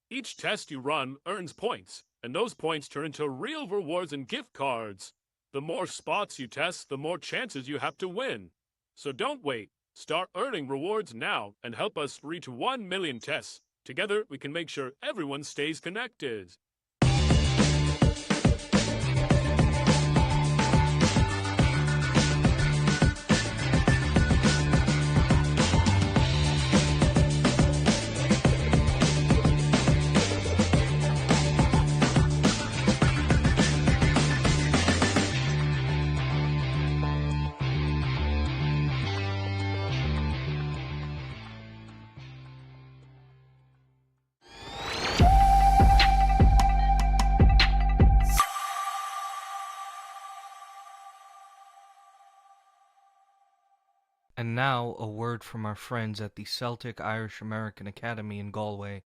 Each test you run earns points, and those points turn into real rewards and gift cards. The more spots you test, the more chances you have to win. So don't wait. Start earning rewards now and help us reach 1 million tests. Together, we can make sure everyone stays connected. And now, a word from our friends at the Celtic Irish American Academy in Galway.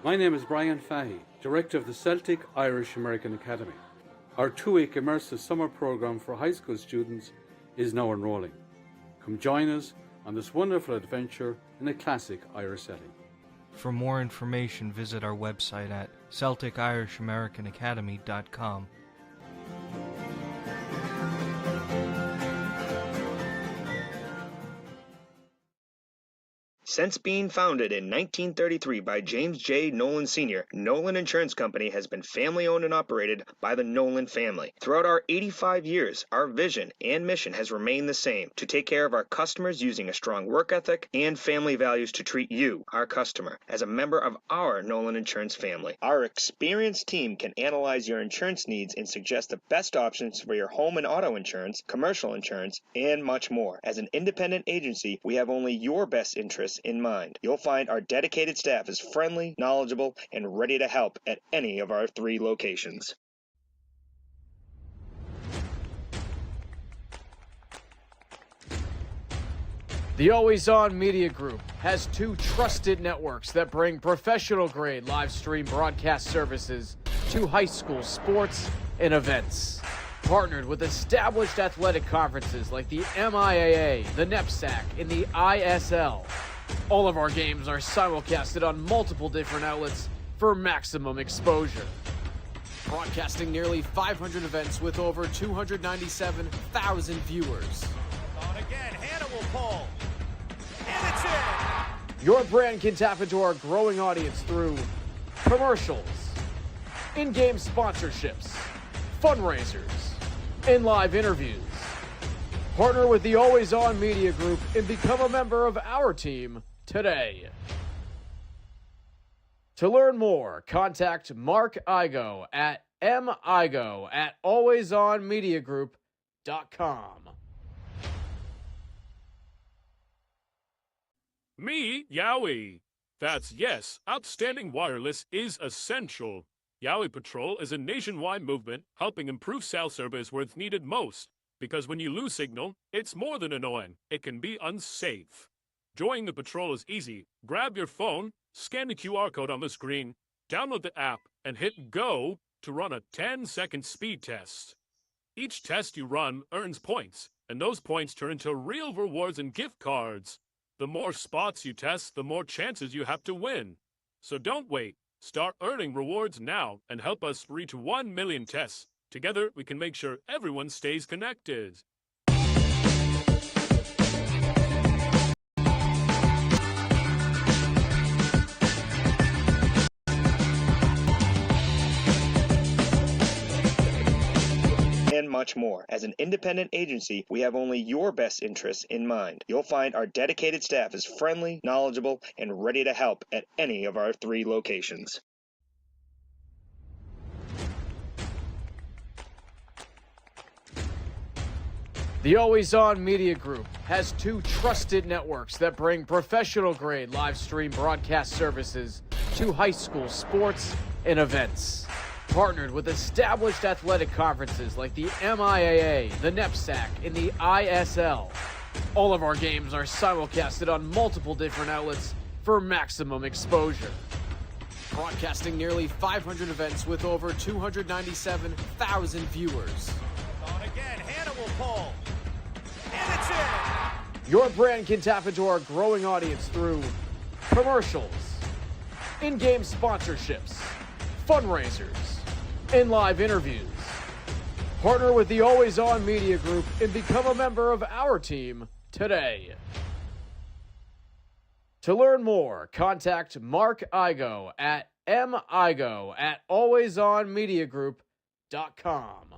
My name is Brian Fahey, Director of the Celtic Irish American Academy. Our 2-week immersive summer program for high school students is now enrolling. Come join us on this wonderful adventure in a classic Irish setting. For more information, visit our website at CelticIrishAmericanAcademy.com. Since being founded in 1933 by James J. Nolan Sr., Nolan Insurance Company has been family-owned and operated by the Nolan family. Throughout our 85 years, our vision and mission has remained the same: to take care of our customers using a strong work ethic and family values to treat you, our customer, as a member of our Nolan Insurance family. Our experienced team can analyze your insurance needs and suggest the best options for your home and auto insurance, commercial insurance, and much more. As an independent agency, we have only your best interests in mind. You'll find our dedicated staff is friendly, knowledgeable, and ready to help at any of our 3 locations. The Always On Media Group has two trusted networks that bring professional grade live stream broadcast services to high school sports and events. Partnered with established athletic conferences like the MIAA, the NEPSAC, and the ISL. All of our games are simulcasted on multiple different outlets for maximum exposure. Broadcasting nearly 500 events with over 297,000 viewers. On again, Hannah will pull. And it's in. Your brand can tap into our growing audience through commercials, in-game sponsorships, fundraisers, and live interviews. Partner with the Always On Media Group and become a member of our team today. To learn more, contact Mark Igo at migo@alwaysonmediagroup.com. Me, Yowie. That's yes, outstanding wireless is essential. Yowie Patrol is a nationwide movement helping improve cell service where it's needed most. Because when you lose signal, it's more than annoying. It can be unsafe. Joining the patrol is easy. Grab your phone, scan the QR code on the screen, download the app, and hit go to run a 10-second speed test. Each test you run earns points, and those points turn into real rewards and gift cards. The more spots you test, the more chances you have to win. So don't wait. Start earning rewards now and help us reach 1 million tests. Together, we can make sure everyone stays connected. And much more. As an independent agency, we have only your best interests in mind. You'll find our dedicated staff is friendly, knowledgeable, and ready to help at any of our 3 locations. The Always On Media Group has two trusted networks that bring professional grade live stream broadcast services to high school sports and events. Partnered with established athletic conferences like the MIAA, the NEPSAC, and the ISL. All of our games are simulcasted on multiple different outlets for maximum exposure. Broadcasting nearly 500 events with over 297,000 viewers. On again, Hannah will pull. And it's in. Your brand can tap into our growing audience through commercials, in-game sponsorships, fundraisers, and live interviews. Partner with the Always On Media Group and become a member of our team today. To learn more, contact Mark Igo at migo@alwaysonmediagroup.com.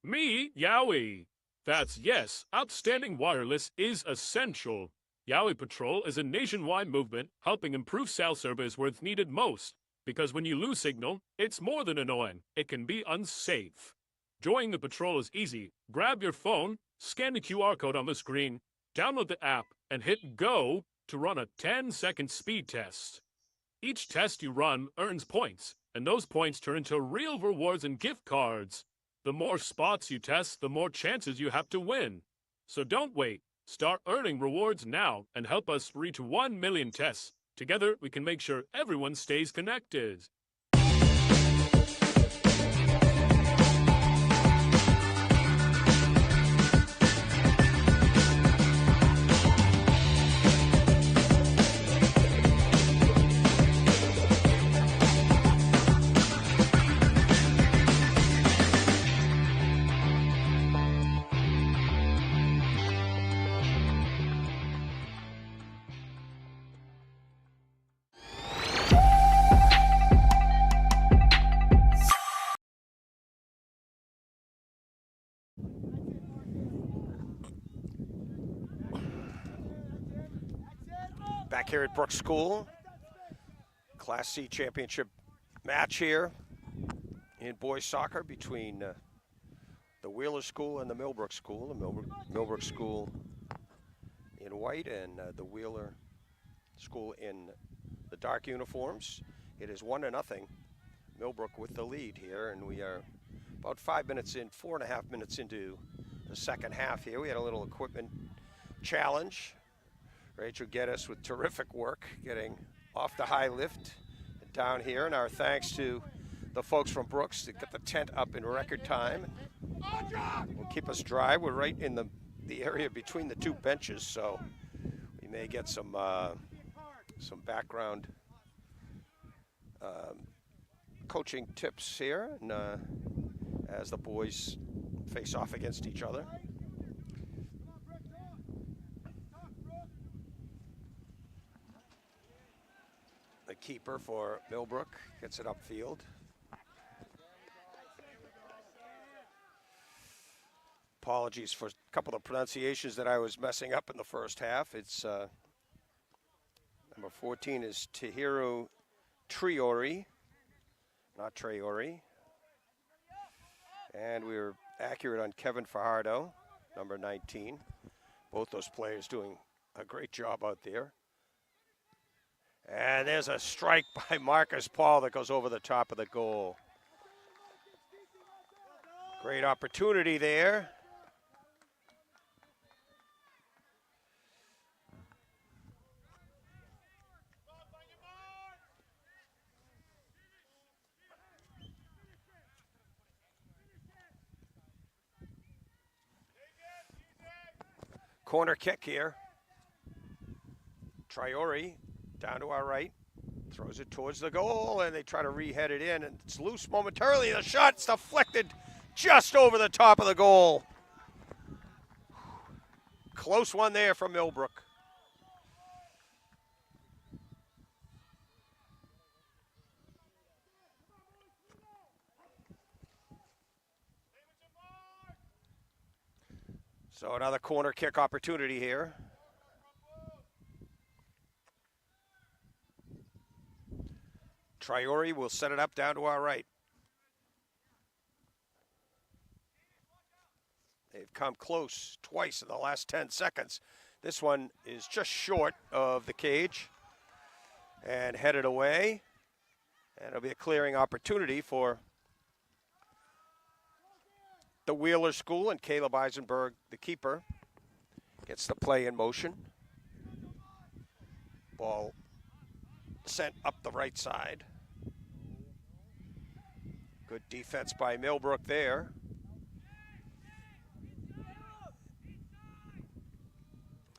Me, Yowie. That's yes, outstanding wireless is essential. Yowie Patrol is a nationwide movement helping improve cell service where it's needed most. Because when you lose signal, it's more than annoying. It can be unsafe. Joining the patrol is easy. Grab your phone, scan the QR code on the screen, download the app, and hit go to run a 10-second speed test. Each test you run earns points, and those points turn into real rewards and gift cards. The more spots you test, the more chances you have to win. So don't wait. Start earning rewards now and help us reach 1 million tests. Together, we can make sure everyone stays connected. Back here at Brooks School, Class C championship match here in boys soccer between the Wheeler School and the Millbrook School. The Millbrook School in white and the Wheeler School in the dark uniforms. It is 1-0. Millbrook with the lead here, and we are about 5 minutes in, 4.5 minutes into the second half here. We had a little equipment challenge. Rachel Geddes with terrific work getting off the high lift and down here. And our thanks to the folks from Brooks to get the tent up in record time. Will keep us dry. We're right in the area between the two benches, so we may get some background coaching tips here, and as the boys face off against each other. The keeper for Millbrook gets it upfield. Apologies for a couple of pronunciations that I was messing up in the first half. It's number 14 is Tahiru Triori, not Traori. And we were accurate on Kevin Fajardo, number 19. Both those players doing a great job out there. And there's a strike by Marcus Paul that goes over the top of the goal. Great opportunity there. Corner kick here. Traori down to our right. Throws it towards the goal, and they try to re-head it in, and it's loose momentarily. The shot's deflected just over the top of the goal. Close one there from Millbrook. So another corner kick opportunity here. Traori will set it up down to our right. They've come close twice in the last 10 seconds. This one is just short of the cage and headed away. And it'll be a clearing opportunity for the Wheeler School, and Caleb Eisenberg, the keeper, gets the play in motion. Ball sent up the right side. Good defense by Millbrook there.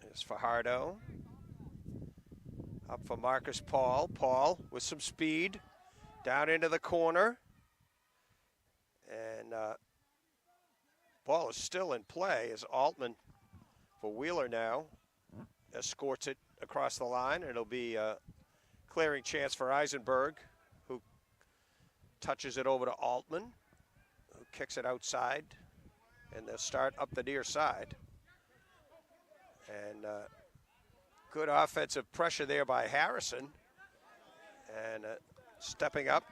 There's Fajardo. Up for Marcus Paul. Paul with some speed. Down into the corner. And ball is still in play as Altman for Wheeler now escorts it across the line. It'll be a clearing chance for Eisenberg, who touches it over to Altman, who kicks it outside, and they'll start up the near side. And good offensive pressure there by Harrison, and stepping up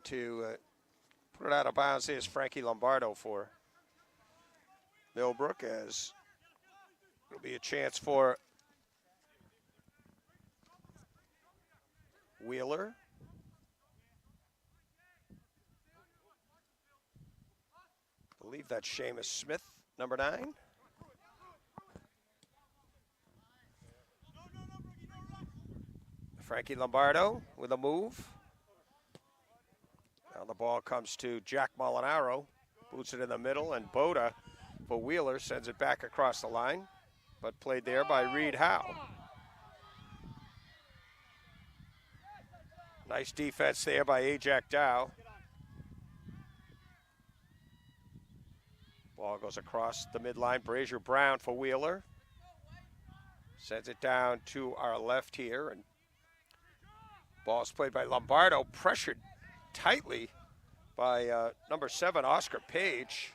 to put it out of bounds. Here's Frankie Lombardo for Millbrook, as it'll be a chance for Wheeler. I believe that's Seamus Smith, number 9. Frankie Lombardo with a move. Now the ball comes to Jack Molinaro, boots it in the middle, and Boda for Wheeler sends it back across the line, but played there by Reed Howe. Nice defense there by Ajak Dow. Ball goes across the midline. Brazier Brown for Wheeler. Sends it down to our left here, and ball's played by Lombardo, pressured tightly by number 7, Oscar Page.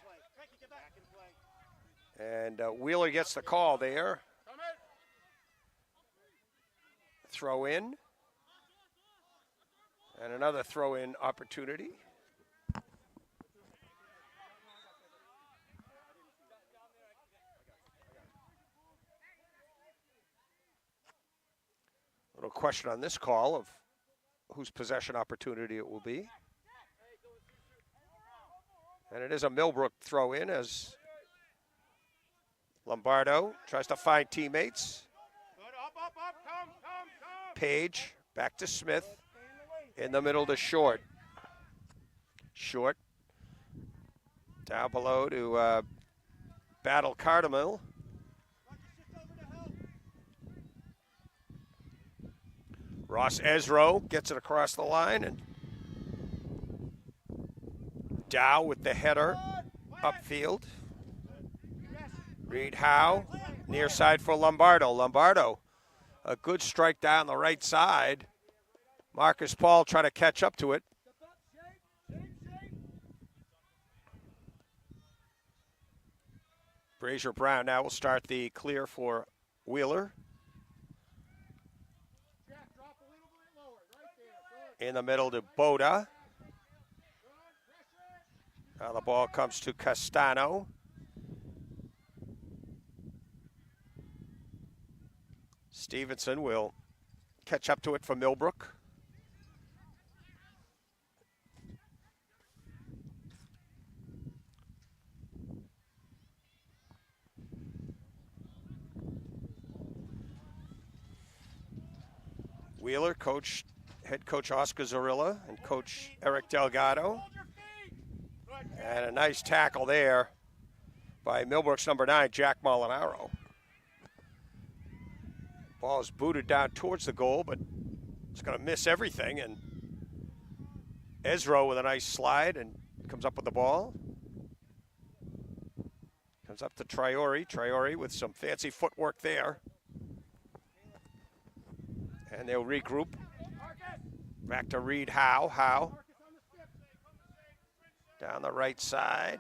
And Wheeler gets the call there. Throw in. And another throw in opportunity. Little question on this call of whose possession opportunity it will be. And it is a Millbrook throw in, as Lombardo tries to find teammates. Good. Up. Come. Page back to Smith. In the middle to Short. Short. Down below to Battle Cardamil. Ross Ezro gets it across the line, and Dow with the header upfield. Reed Howe, near side for Lombardo. Lombardo, a good strike down the right side. Marcus Paul trying to catch up to it. Brazier Brown now will start the clear for Wheeler. In the middle to Boda. Now the ball comes to Castano. Stevenson will catch up to it for Millbrook. Wheeler, head coach Oscar Zorilla and coach Eric Delgado. And a nice tackle there by Millbrook's number 9, Jack Molinaro. Ball is booted down towards the goal, but it's going to miss everything. And Ezro with a nice slide and comes up with the ball. Comes up to Traore. Traore with some fancy footwork there. And they'll regroup. Back to Reed Howe. Howe down the right side.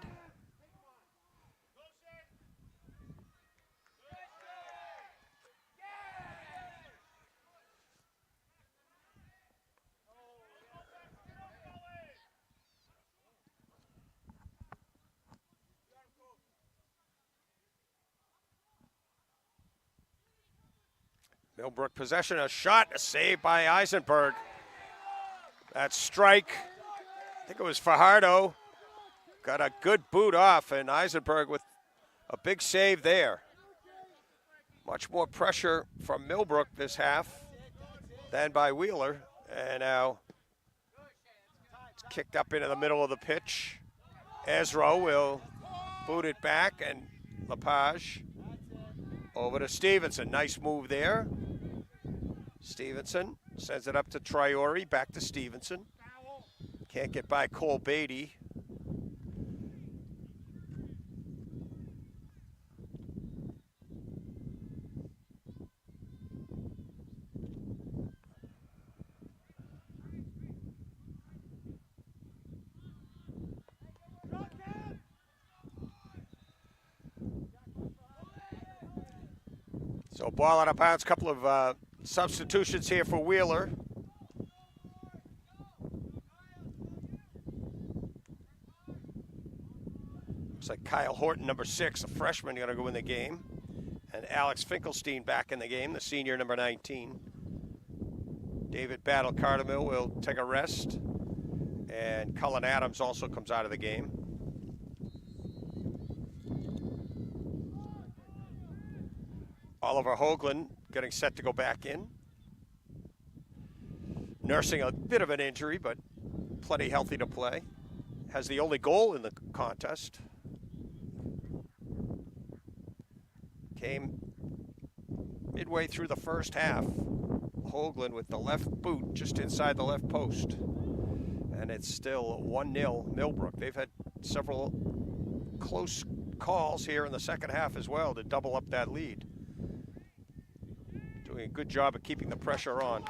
Millbrook possession, a shot, a save by Eisenberg. That strike, I think it was Fajardo, got a good boot off, and Eisenberg with a big save there. Much more pressure from Millbrook this half than by Wheeler, and now it's kicked up into the middle of the pitch. Ezro will boot it back, and Lepage over to Stevenson. Nice move there. Stevenson sends it up to Traore, back to Stevenson. Can't get by Cole Beatty. So ball out of bounds, couple of substitutions here for Wheeler. Looks like Kyle Horton, number 6, a freshman, going to go in the game. And Alex Finkelstein back in the game, the senior, number 19. David Battle Cardamil will take a rest. And Cullen Adams also comes out of the game. Oliver Hoagland getting set to go back in. Nursing a bit of an injury, but plenty healthy to play. Has the only goal in the contest. Came midway through the first half. Hoagland with the left boot just inside the left post. And it's still 1-0 Millbrook. They've had several close calls here in the second half as well to double up that lead. Doing a good job of keeping the pressure on.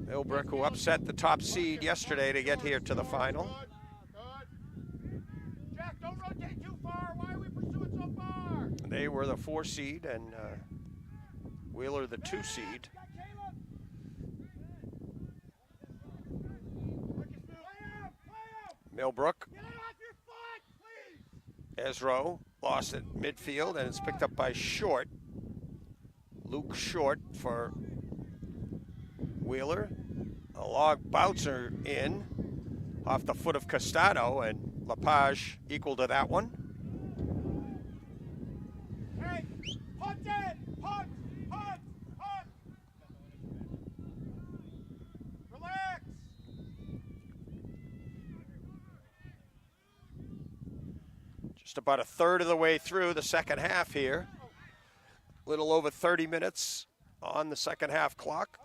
Millbrook, who upset the top seed yesterday to get here to the final. Jack, don't rotate too far. Why are we pursuing so far? They were the 4 seed and Wheeler the 2 seed. Millbrook. Ezro lost at midfield, and it's picked up by Short. Luke Short for Wheeler. A long bouncer in off the foot of Castano, and Lepage equal to that one. Hey, punt in! Punt! Punt! Punt! Relax! Just about a third of the way through the second half here. Little over 30 minutes on the second half clock.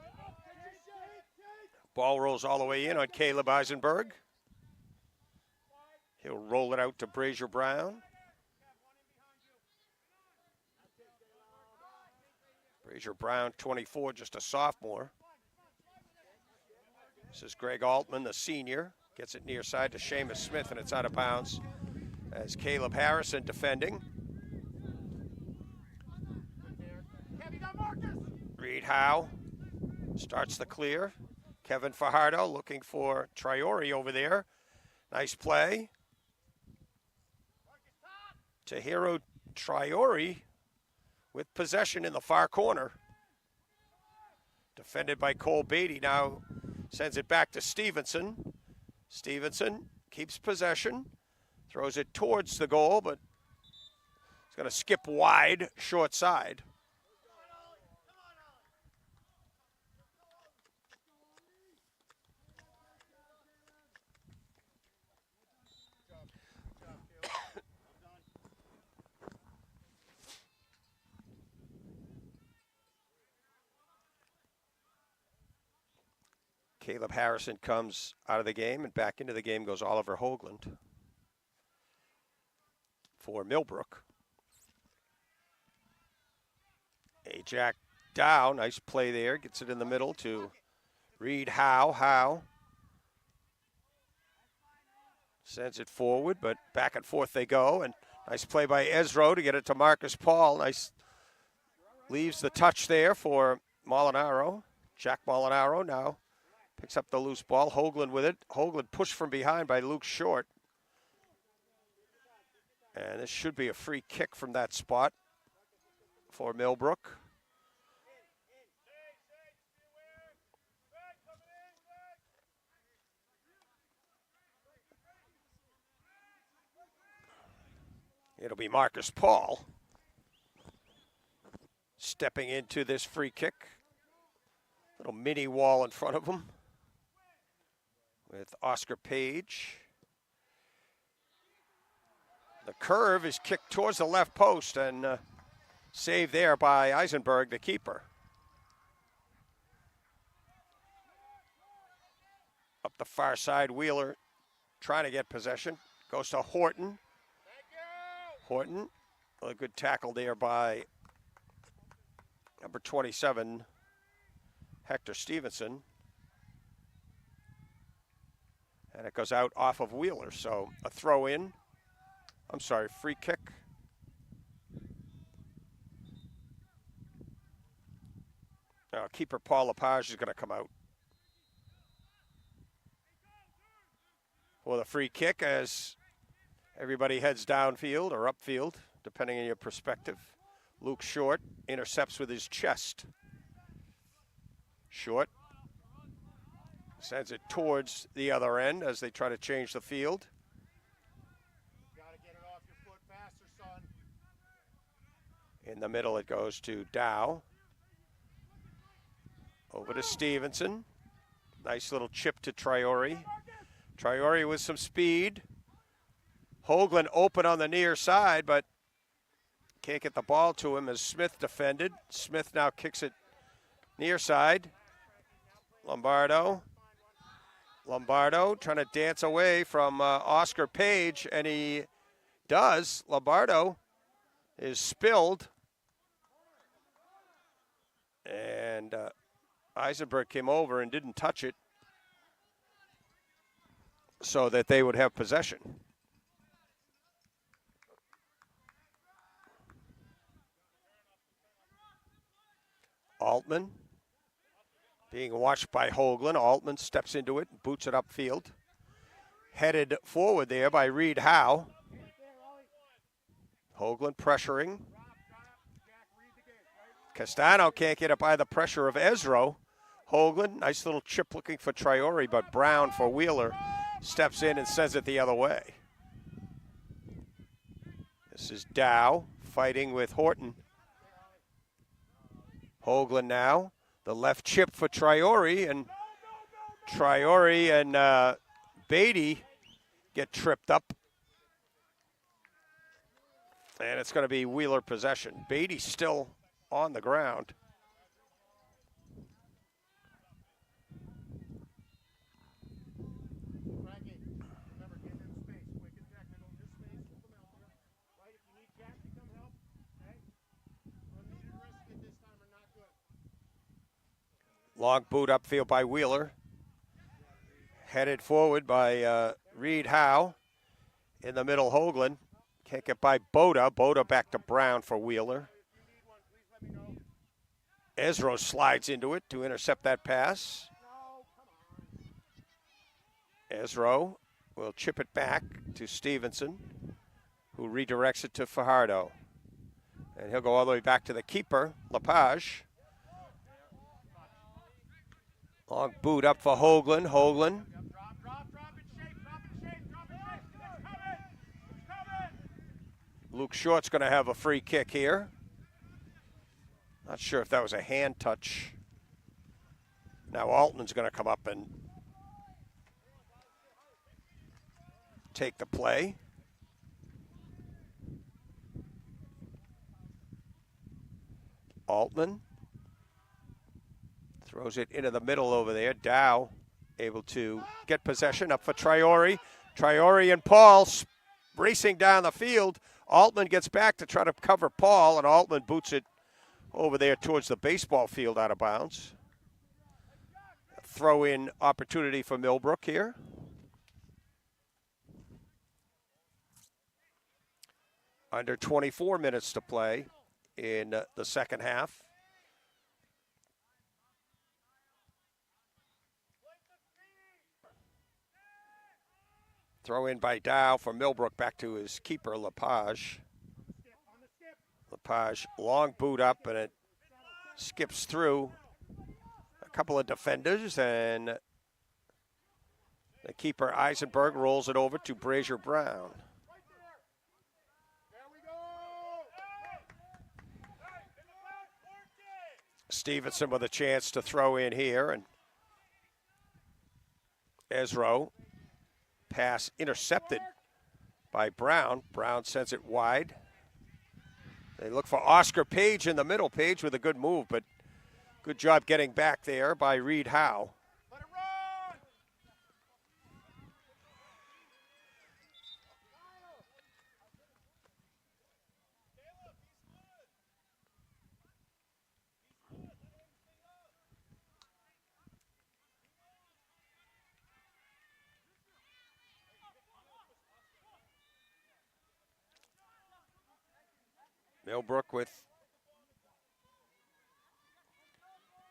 Ball rolls all the way in on Caleb Eisenberg. He'll roll it out to Brazier Brown. Brazier Brown, 24, just a sophomore. This is Greg Altman, the senior. Gets it near side to Seamus Smith, and it's out of bounds as Caleb Harrison defending. Reed Howe starts the clear. Kevin Fajardo looking for Traore over there. Nice play. Tahiro Traore with possession in the far corner. Defended by Cole Beatty. Now sends it back to Stevenson. Stevenson keeps possession. Throws it towards the goal, but it's going to skip wide, short side. Caleb Harrison comes out of the game, and back into the game goes Oliver Hoagland for Millbrook. Jack Dow, nice play there. Gets it in the middle to Reed Howe. Howe sends it forward, but back and forth they go. And nice play by Ezro to get it to Marcus Paul. Nice leaves the touch there for Molinaro. Jack Molinaro now picks up the loose ball. Hoagland with it. Hoagland pushed from behind by Luke Short. And this should be a free kick from that spot for Millbrook. It'll be Marcus Paul stepping into this free kick. Little mini wall in front of him with Oscar Page. The curve is kicked towards the left post and saved there by Eisenberg, the keeper. Up the far side, Wheeler trying to get possession. Goes to Horton. Horton, a good tackle there by number 27, Hector Stevenson. And it goes out off of Wheeler, so a throw in. I'm sorry, free kick. Now, keeper Paul Lepage is going to come out for the free kick as everybody heads downfield or upfield, depending on your perspective. Luke Short intercepts with his chest. Short sends it towards the other end as they try to change the field. Gotta get it off your foot faster, son. In the middle, it goes to Dow. Over to Stevenson. Nice little chip to Traore. Traore with some speed. Hoagland open on the near side, but can't get the ball to him as Smith defended. Smith now kicks it near side. Lombardo trying to dance away from Oscar Page, and he does. Lombardo is spilled. And Eisenberg came over and didn't touch it so that they would have possession. Altman being watched by Hoagland. Altman steps into it, boots it upfield. Headed forward there by Reed Howe. Hoagland pressuring. Castano can't get it by the pressure of Ezro. Hoagland, nice little chip looking for Traore, but Brown for Wheeler steps in and sends it the other way. This is Dow fighting with Horton. Hoagland now. The left chip for Traore, and Traore and Beatty get tripped up. And it's going to be Wheeler possession. Beatty's still on the ground. Frankie, remember, give him space. Quick and technical. Just space. Hold them out there. Right? If you need Jack to come help, okay? Unneeded risk at this time are not good. Long boot upfield by Wheeler. Headed forward by Reed Howe. In the middle, Hoagland. Can't get by Boda. Boda back to Brown for Wheeler. Ezra slides into it to intercept that pass. Ezra will chip it back to Stevenson, who redirects it to Fajardo. And he'll go all the way back to the keeper, Lepage. Long boot up for Hoagland. Hoagland. Luke Short's going to have a free kick here. Not sure if that was a hand touch. Now Altman's going to come up and take the play. Altman throws it into the middle over there. Dow able to get possession up for Traore. Traore and Paul racing down the field. Altman gets back to try to cover Paul, and Altman boots it over there towards the baseball field out of bounds. Throw-in opportunity for Millbrook here. Under 24 minutes to play in the second half. Throw in by Dow for Millbrook back to his keeper, Lepage. Lepage, long boot up, and it skips through a couple of defenders, and the keeper, Eisenberg, rolls it over to Brazier Brown. Stevenson with a chance to throw in here, and Ezra. Pass intercepted by Brown. Brown sends it wide. They look for Oscar Page in the middle. Page with a good move, but good job getting back there by Reed Howe. Millbrook with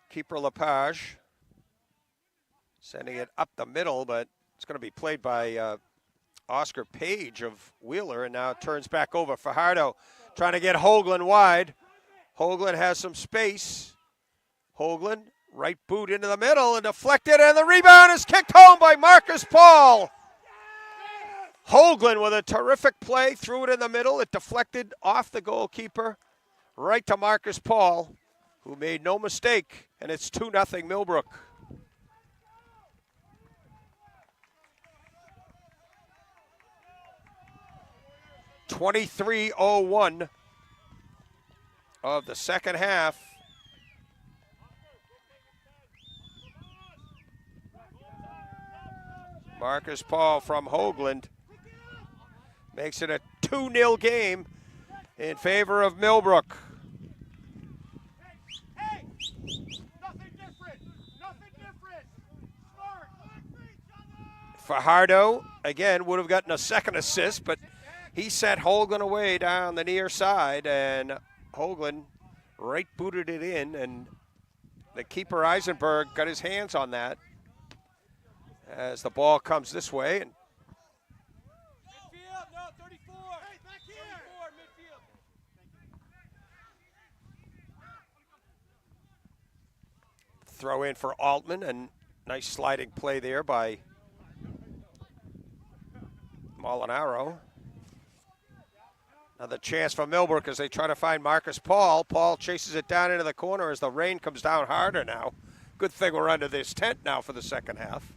keeper Lepage. Sending it up the middle, but it's going to be played by Oscar Page of Wheeler, and now it turns back over. Fajardo trying to get Hoagland wide. Hoagland has some space. Hoagland, right boot into the middle and deflected, and the rebound is kicked home by Marcus Paul. Hoagland with a terrific play, threw it in the middle. It deflected off the goalkeeper, right to Marcus Paul, who made no mistake, and it's 2-0 Millbrook. .23:01 of the second half. Marcus Paul from Hoagland makes it a 2-0 game in favor of Millbrook. Hey! Nothing different! Nothing different! Smart! Fajardo, again, would have gotten a second assist, but he set Hoagland away down the near side, and Hoagland right booted it in, and the keeper Eisenberg got his hands on that as the ball comes this way. And Midfield, no, 34! Hey, back here! 34, midfield! throw in for Altman, and nice sliding play there by Molinaro. Another chance for Millbrook as they try to find Marcus Paul. Paul chases it down into the corner as the rain comes down harder now. Good thing we're under this tent now for the second half.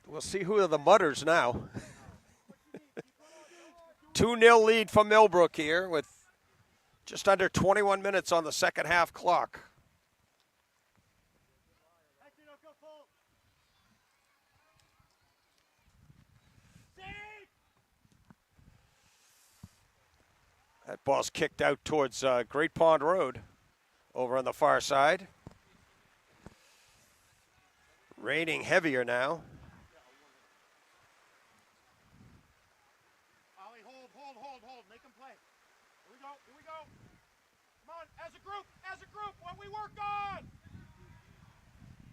We'll see who are the Mudders now. 2-0 lead for Millbrook here with just under 21 minutes on the second half clock. That ball's kicked out towards Great Pond Road over on the far side. Raining heavier now. Ollie, hold. Make them play. Here we go. Come on, as a group, what we work on.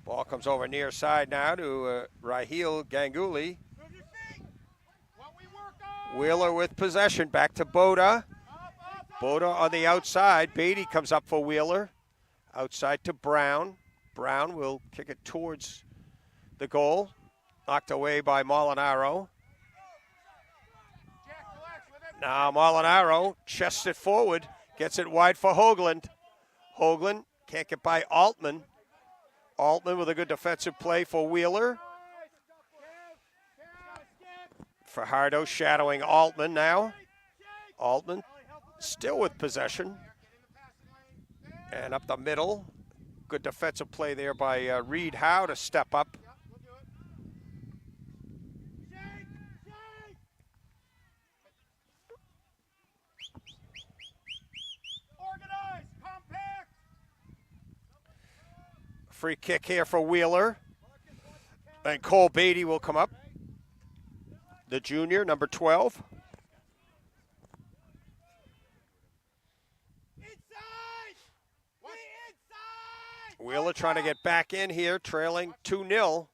Ball comes over near side now to Raheel Ganguly. Move your feet. What we work on. Wheeler with possession, back to Boda. Boda on the outside. Beatty comes up for Wheeler. Outside to Brown. Brown will kick it towards the goal. Knocked away by Molinaro. Now Molinaro chests it forward. Gets it wide for Hoagland. Hoagland can't get by Altman. Altman with a good defensive play for Wheeler. Fajardo shadowing Altman now. Altman still with possession. And up the middle. Good defensive play there by Reed Howe to step up. Organize, compact. Free kick here for Wheeler. And Cole Beatty will come up. The junior, number 12. Wheeler trying to get back in here, trailing 2-0.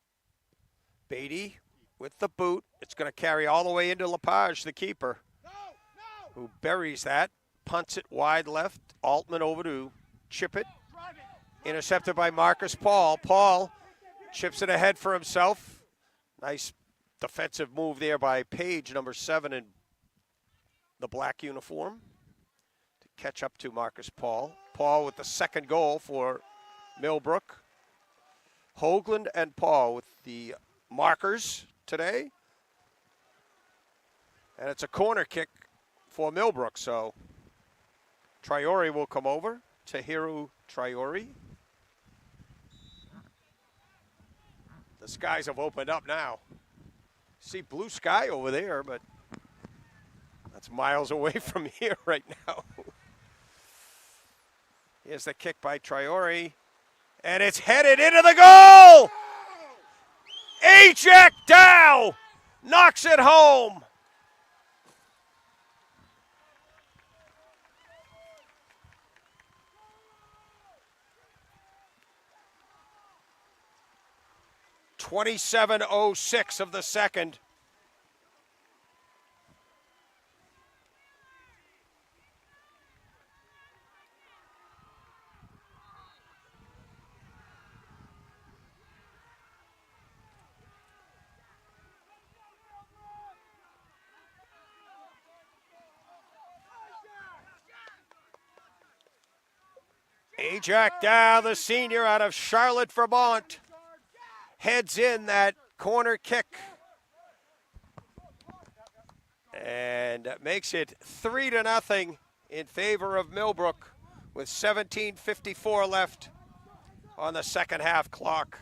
Beatty with the boot. It's going to carry all the way into Lepage, the keeper, who buries that, punts it wide left. Altman over to chip it. Intercepted by Marcus Paul. Paul chips it ahead for himself. Nice defensive move there by Page, number 7 in the black uniform, to catch up to Marcus Paul. Paul with the second goal for Millbrook. Hoagland and Paul with the markers today. And it's a corner kick for Millbrook, so Traore will come over. Tahiru Traore. The skies have opened up now. See blue sky over there, but that's miles away from here right now. Here's the kick by Traore. And it's headed into the goal! Ajak Dow knocks it home. .27:06 of the second. Ajak Dow, the senior out of Charlotte, Vermont, heads in that corner kick and makes it 3-0 in favor of Millbrook with 17:54 left on the second half clock.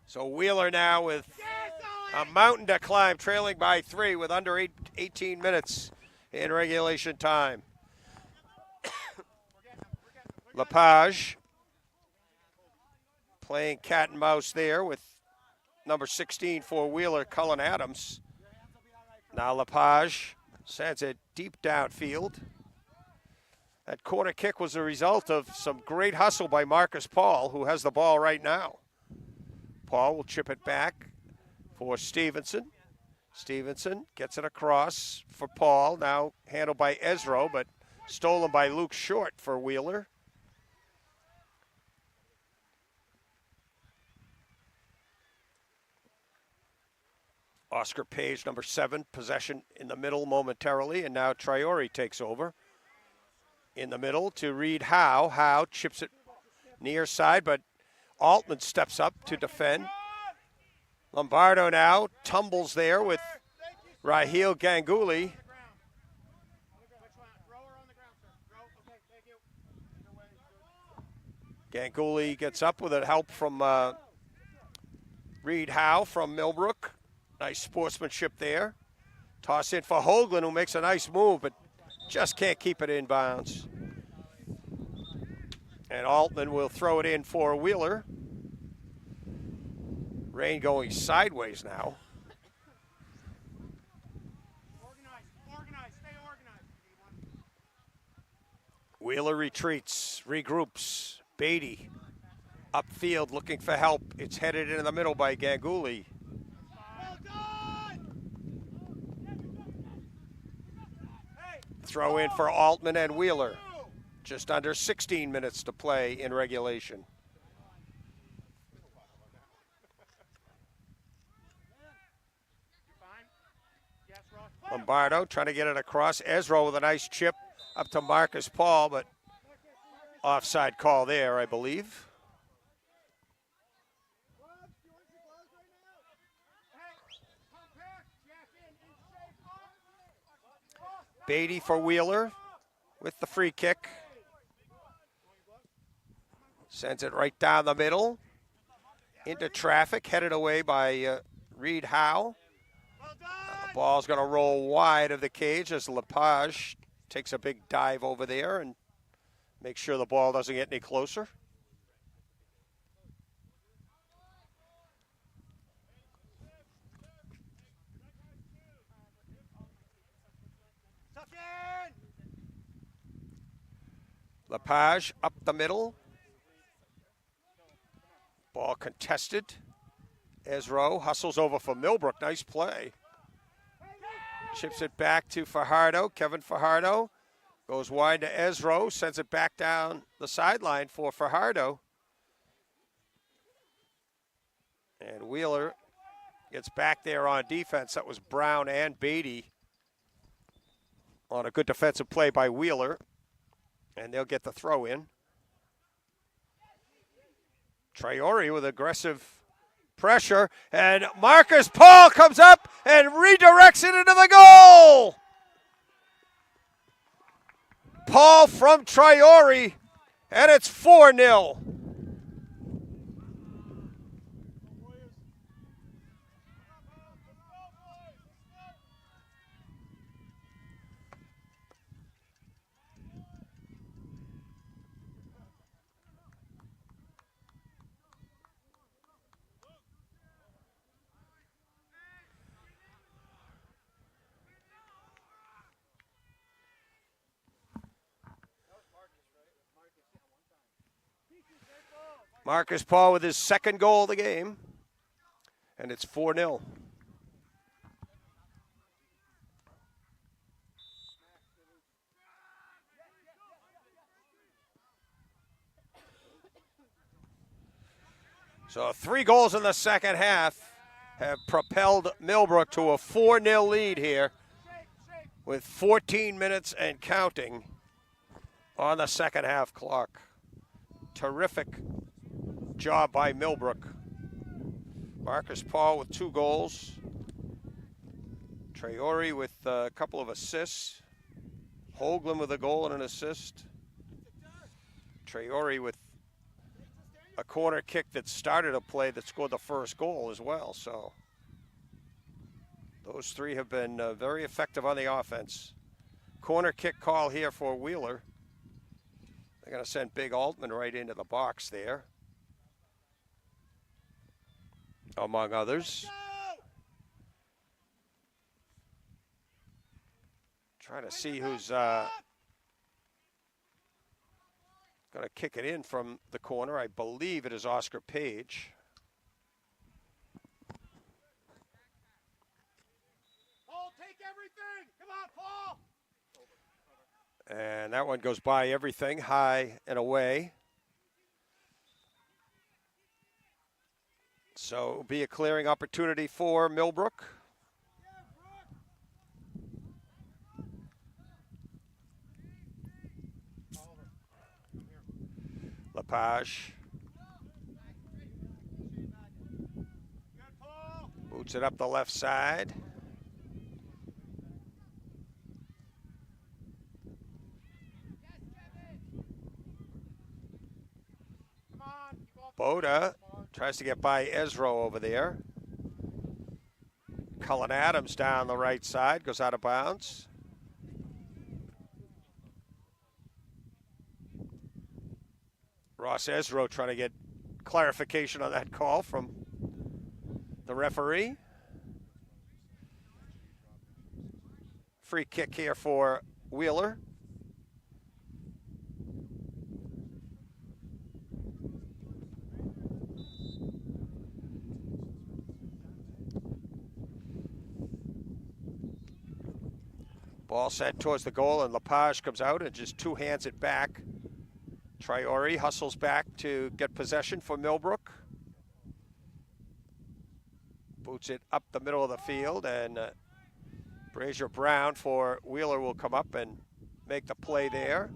So Wheeler now with a mountain to climb, trailing by 3 with under 18 minutes in regulation time. Lepage playing cat and mouse there with number 16 for Wheeler, Cullen Adams. Now Lepage sends it deep downfield. That corner kick was a result of some great hustle by Marcus Paul, who has the ball right now. Paul will chip it back for Stevenson. Stevenson gets it across for Paul, now handled by Ezro, but stolen by Luke Short for Wheeler. Oscar Page, number 7, possession in the middle momentarily, and now Traore takes over. In the middle to Reed Howe. Howe chips it near side, but Altman steps up to defend. Lombardo now tumbles there with Raheel Ganguly. Ganguly gets up with a help from Reed Howe from Millbrook. Nice sportsmanship there. Toss in for Hoagland, who makes a nice move, but just can't keep it in bounds. And Altman will throw it in for Wheeler. Rain going sideways now. Organize, stay organized. Wheeler retreats, regroups. Beatty upfield looking for help. It's headed in the middle by Ganguly. Throw in for Altman and Wheeler. Just under 16 minutes to play in regulation. Lombardo trying to get it across. Ezra with a nice chip up to Marcus Paul, but offside call there, I believe. Beatty for Wheeler with the free kick. Sends it right down the middle. Into traffic, headed away by Reed Howe. The ball's going to roll wide of the cage as Lepage takes a big dive over there and makes sure the ball doesn't get any closer. Lepage up the middle. Ball contested. Ezro hustles over for Millbrook. Nice play. Chips it back to Fajardo. Kevin Fajardo goes wide to Ezro. Sends it back down the sideline for Fajardo. And Wheeler gets back there on defense. That was Brown and Beatty on a good defensive play by Wheeler. And they'll get the throw in. Traore with aggressive pressure. And Marcus Paul comes up and redirects it into the goal. Paul from Traore. And it's 4-0. Marcus Paul with his second goal of the game, and it's 4-0. So 3 goals in the second half have propelled Millbrook to a 4-0 lead here with 14 minutes and counting on the second half clock. Terrific job by Millbrook. Marcus Paul with 2 goals. Traore with a couple of assists. Hoagland with a goal and an assist. Traore with a corner kick that started a play that scored the first goal as well. So those 3 have been very effective on the offense. Corner kick call here for Wheeler. They're going to send Big Altman right into the box there. among others. Trying to see who's going to kick it in from the corner. I believe it is Oscar Page. Paul, take everything. Come on, Paul. And that one goes by everything, high and away. So it'll be a clearing opportunity for Millbrook. Lepage. Boots it up the left side. Boda tries to get by Ezra over there. Cullen Adams down the right side, goes out of bounds. Ross Ezra trying to get clarification on that call from the referee. Free kick here for Wheeler. Ball sent towards the goal, and Lepage comes out and just two-hands it back. Traore hustles back to get possession for Millbrook. Boots it up the middle of the field, and Brazier Brown for Wheeler will come up and make the play there.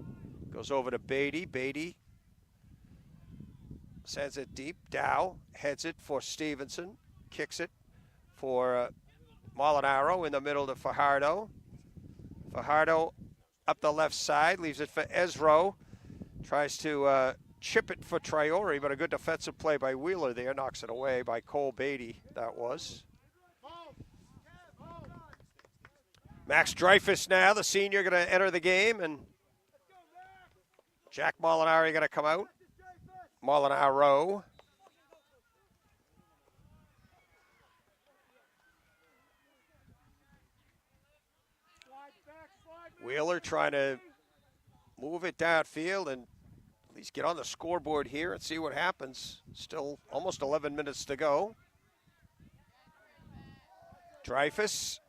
Goes over to Beatty. Beatty sends it deep. Dow heads it for Stevenson. Kicks it for Molinaro in the middle to Fajardo. Fajardo up the left side, leaves it for Ezra. Tries to chip it for Traore, but a good defensive play by Wheeler there. Knocks it away by Cole Beatty, that was. Max Dreyfus now, the senior, going to enter the game, and Jack Molinari going to come out. Molinaro. Wheeler trying to move it downfield and at least get on the scoreboard here and see what happens. Still almost 11 minutes to go. Dreyfus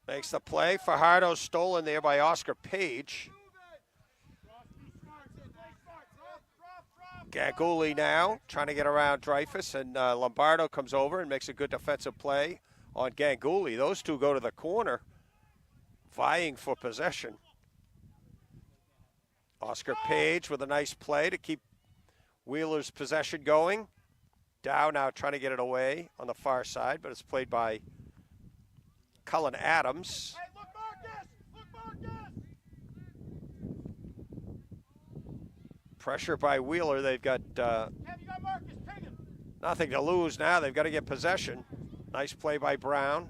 makes the play. Fajardo stolen there by Oscar Page. Gaguli now trying to get around Dreyfus, and Lombardo comes over and makes a good defensive play on Ganguli. Those two go to the corner, vying for possession. Oscar Page with a nice play to keep Wheeler's possession going. Dow now trying to get it away on the far side, but it's played by Cullen Adams. Hey, look, Marcus! Look, Marcus! Pressure by Wheeler. They've got Kev, you got Marcus. Ping him. nothing to lose now. They've got to get possession. Nice play by Brown.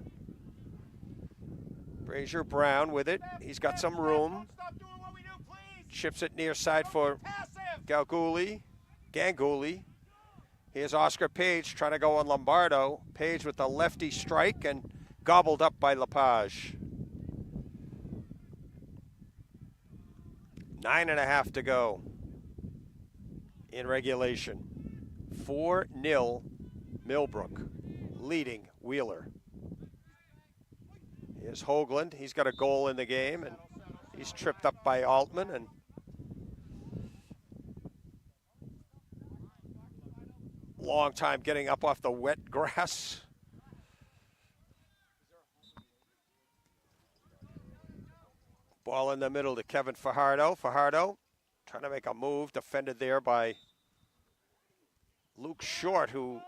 Brazier Brown with it. He's got some room. Stop doing what we do, please. Chips it near side for Passive. Ganguli. Here's Oscar Page trying to go on Lombardo. Page with the lefty strike and gobbled up by Lepage. 9.5 to go in regulation. 4-0 Millbrook leading Wheeler. Here's Hoagland. He's got a goal in the game, and he's tripped up by Altman. And long time getting up off the wet grass. Ball in the middle to Kevin Fajardo. Fajardo trying to make a move, defended there by Luke Short, who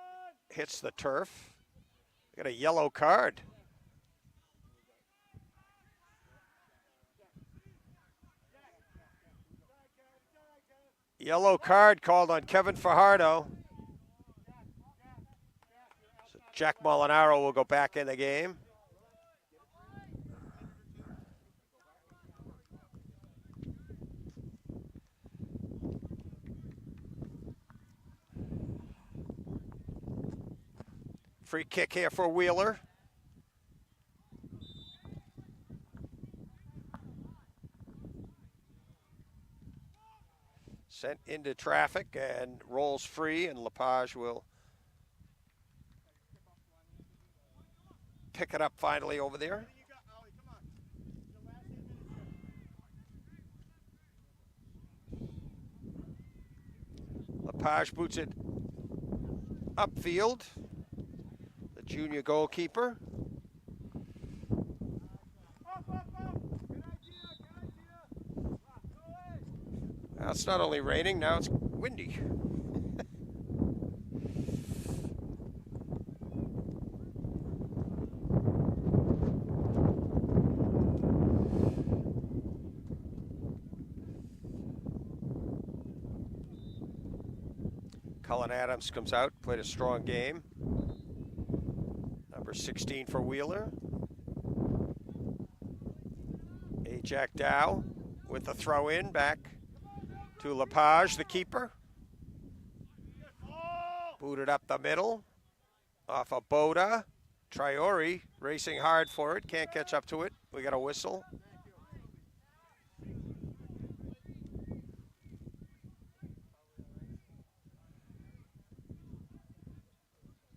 hits the turf. Got a yellow card. Yellow card called on Kevin Fajardo. So Jack Molinaro will go back in the game. Free kick here for Wheeler. Sent into traffic and rolls free, and Lepage will pick it up finally over there. Lepage boots it upfield. The junior goalkeeper. Now it's not only raining, now it's windy. Cullen Adams comes out, played a strong game. Number 16 for Wheeler. Jack Dow with the throw in back to Lepage, the keeper. Booted up the middle off of Boda. Traore racing hard for it, can't catch up to it. We got a whistle.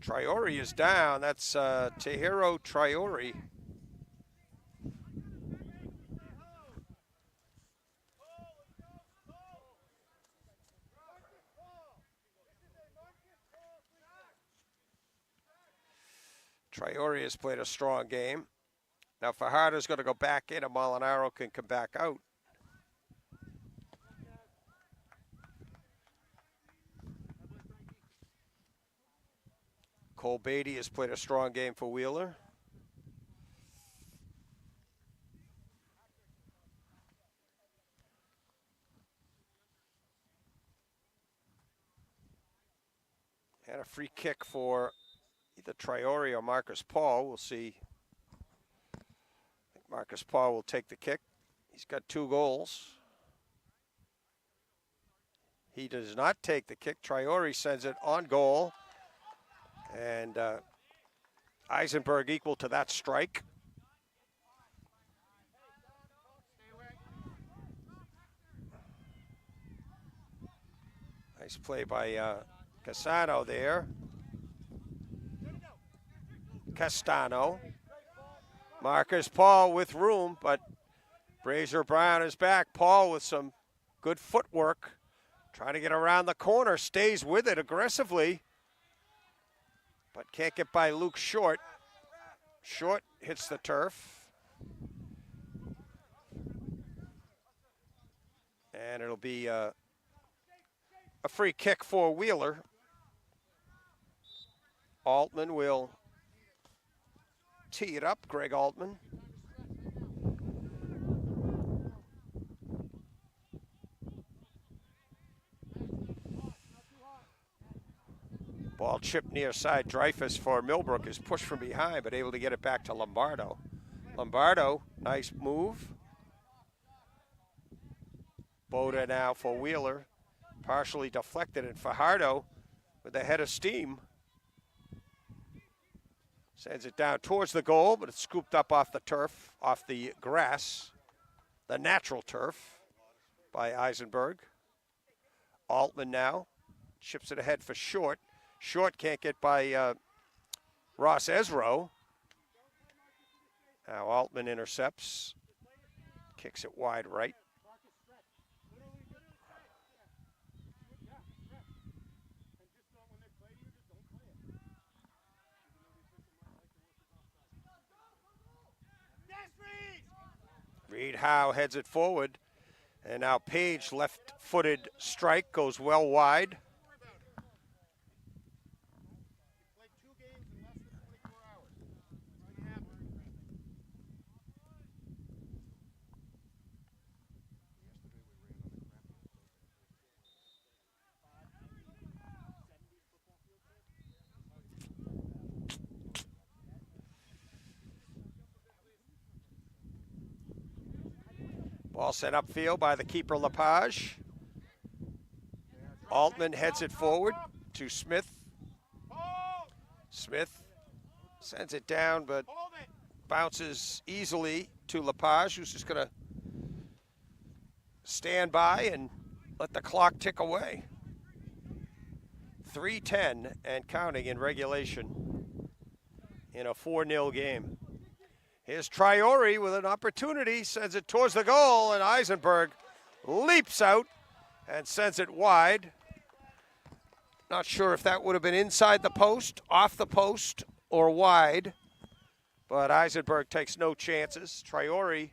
Traore is down. That's Tahiro Traore. Traore has played a strong game. Now Fajardo's going to go back in, and Molinaro can come back out. Cole Beatty has played a strong game for Wheeler. And a free kick for either Traore or Marcus Paul. We'll see. I think Marcus Paul will take the kick. He's got 2 goals. He does not take the kick. Traore sends it on goal. And Eisenberg equal to that strike. Nice play by Castano there. Castano. Marcus Paul with room, but Brazier Brown is back. Paul with some good footwork. Trying to get around the corner. Stays with it aggressively. But can't get by Luke Short. Short hits the turf. And it'll be a free kick for Wheeler. Altman will tee it up, Greg Altman. Ball chipped near side. Dreyfus for Millbrook is pushed from behind, but able to get it back to Lombardo. Lombardo, nice move. Boda now for Wheeler. Partially deflected, and Fajardo with a head of steam. Sends it down towards the goal, but it's scooped up off the turf, off the grass, the natural turf, by Eisenberg. Altman now chips it ahead for Short. Short can't get by Ross Ezro. Now Altman intercepts, kicks it wide right. Reed Howe heads it forward, and now Page, left-footed strike, goes well wide. Ball sent upfield by the keeper, Lepage. Altman heads it forward to Smith. Smith Sends it down, but Hold it. bounces easily to Lepage, who's just going to stand by and let the clock tick away. 3:10 and counting in regulation in a 4-0 game. Here's Traore with an opportunity, sends it towards the goal, and Eisenberg leaps out and sends it wide. Not sure if that would have been inside the post, off the post, or wide, but Eisenberg takes no chances. Traore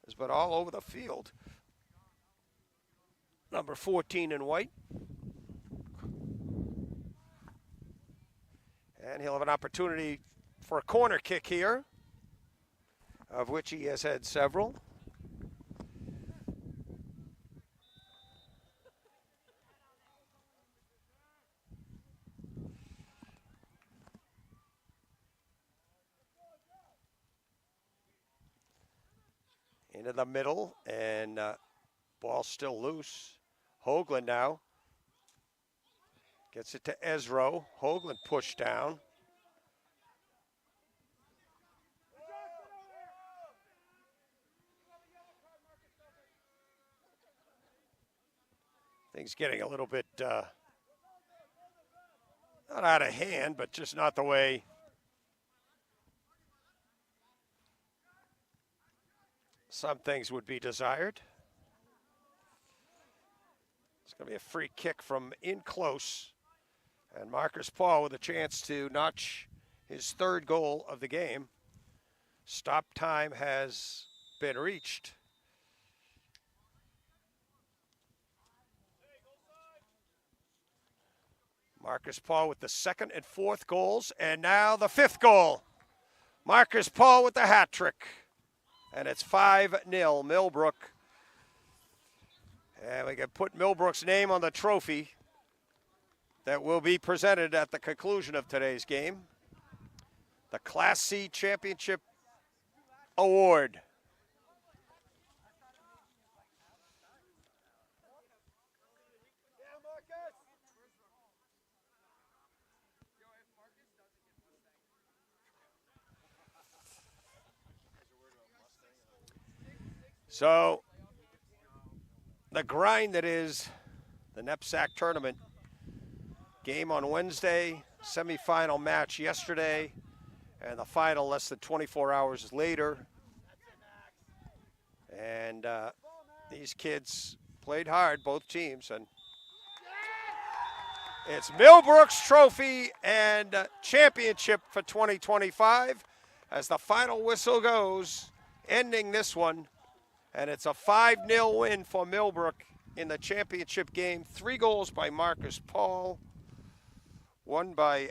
has been all over the field. Number 14 in white. And he'll have an opportunity for a corner kick here, of which he has had several. Into the middle, and ball still loose. Hoagland now gets it to Ezro. Hoagland pushed down. Things getting a little bit not out of hand, but just not the way some things would be desired. It's going to be a free kick from in close. And Marcus Paul with a chance to notch his third goal of the game. Stop time has been reached. Marcus Paul with the second and fourth goals, and now the fifth goal. Marcus Paul with the hat trick. And it's 5-0 Millbrook. And we can put Millbrook's name on the trophy that will be presented at the conclusion of today's game. The Class C Championship Award. So, the grind that is the NEPSAC tournament. Game on Wednesday, semifinal match yesterday, and the final less than 24 hours later. And these kids played hard, both teams, and it's Millbrook's trophy and championship for 2025 as the final whistle goes, ending this one. And it's a 5-0 win for Millbrook in the championship game. 3 goals by Marcus Paul, 1 by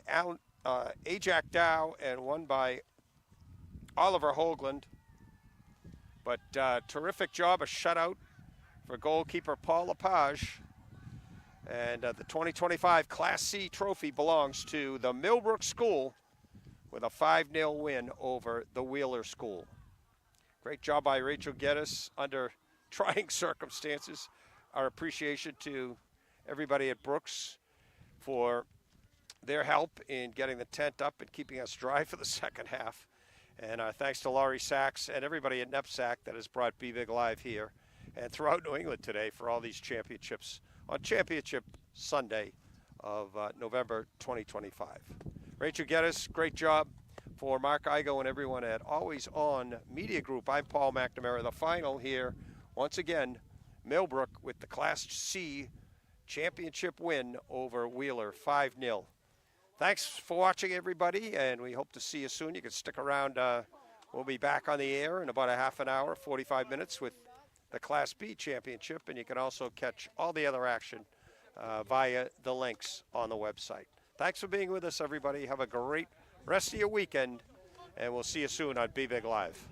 Ajax Dow, and 1 by Oliver Hoagland. But terrific job, a shutout for goalkeeper Paul Lepage. And the 2025 Class C trophy belongs to the Millbrook School with a 5-0 win over the Wheeler School. Great job by Rachel Geddes under trying circumstances. Our appreciation to everybody at Brooks for their help in getting the tent up and keeping us dry for the second half. And thanks to Laurie Sachs and everybody at NEPSAC that has brought B-Big Live here and throughout New England today for all these championships on Championship Sunday of November 2025. Rachel Geddes, great job. For Mark Igo and everyone at Always On Media Group, I'm Paul McNamara. The final here, once again, Millbrook with the Class C championship win over Wheeler, 5-0. Thanks for watching, everybody, and we hope to see you soon. You can stick around. We'll be back on the air in about a half an hour, 45 minutes with the Class B championship, and you can also catch all the other action via the links on the website. Thanks for being with us, everybody. Have a great rest of your weekend, and we'll see you soon on B-Big Live.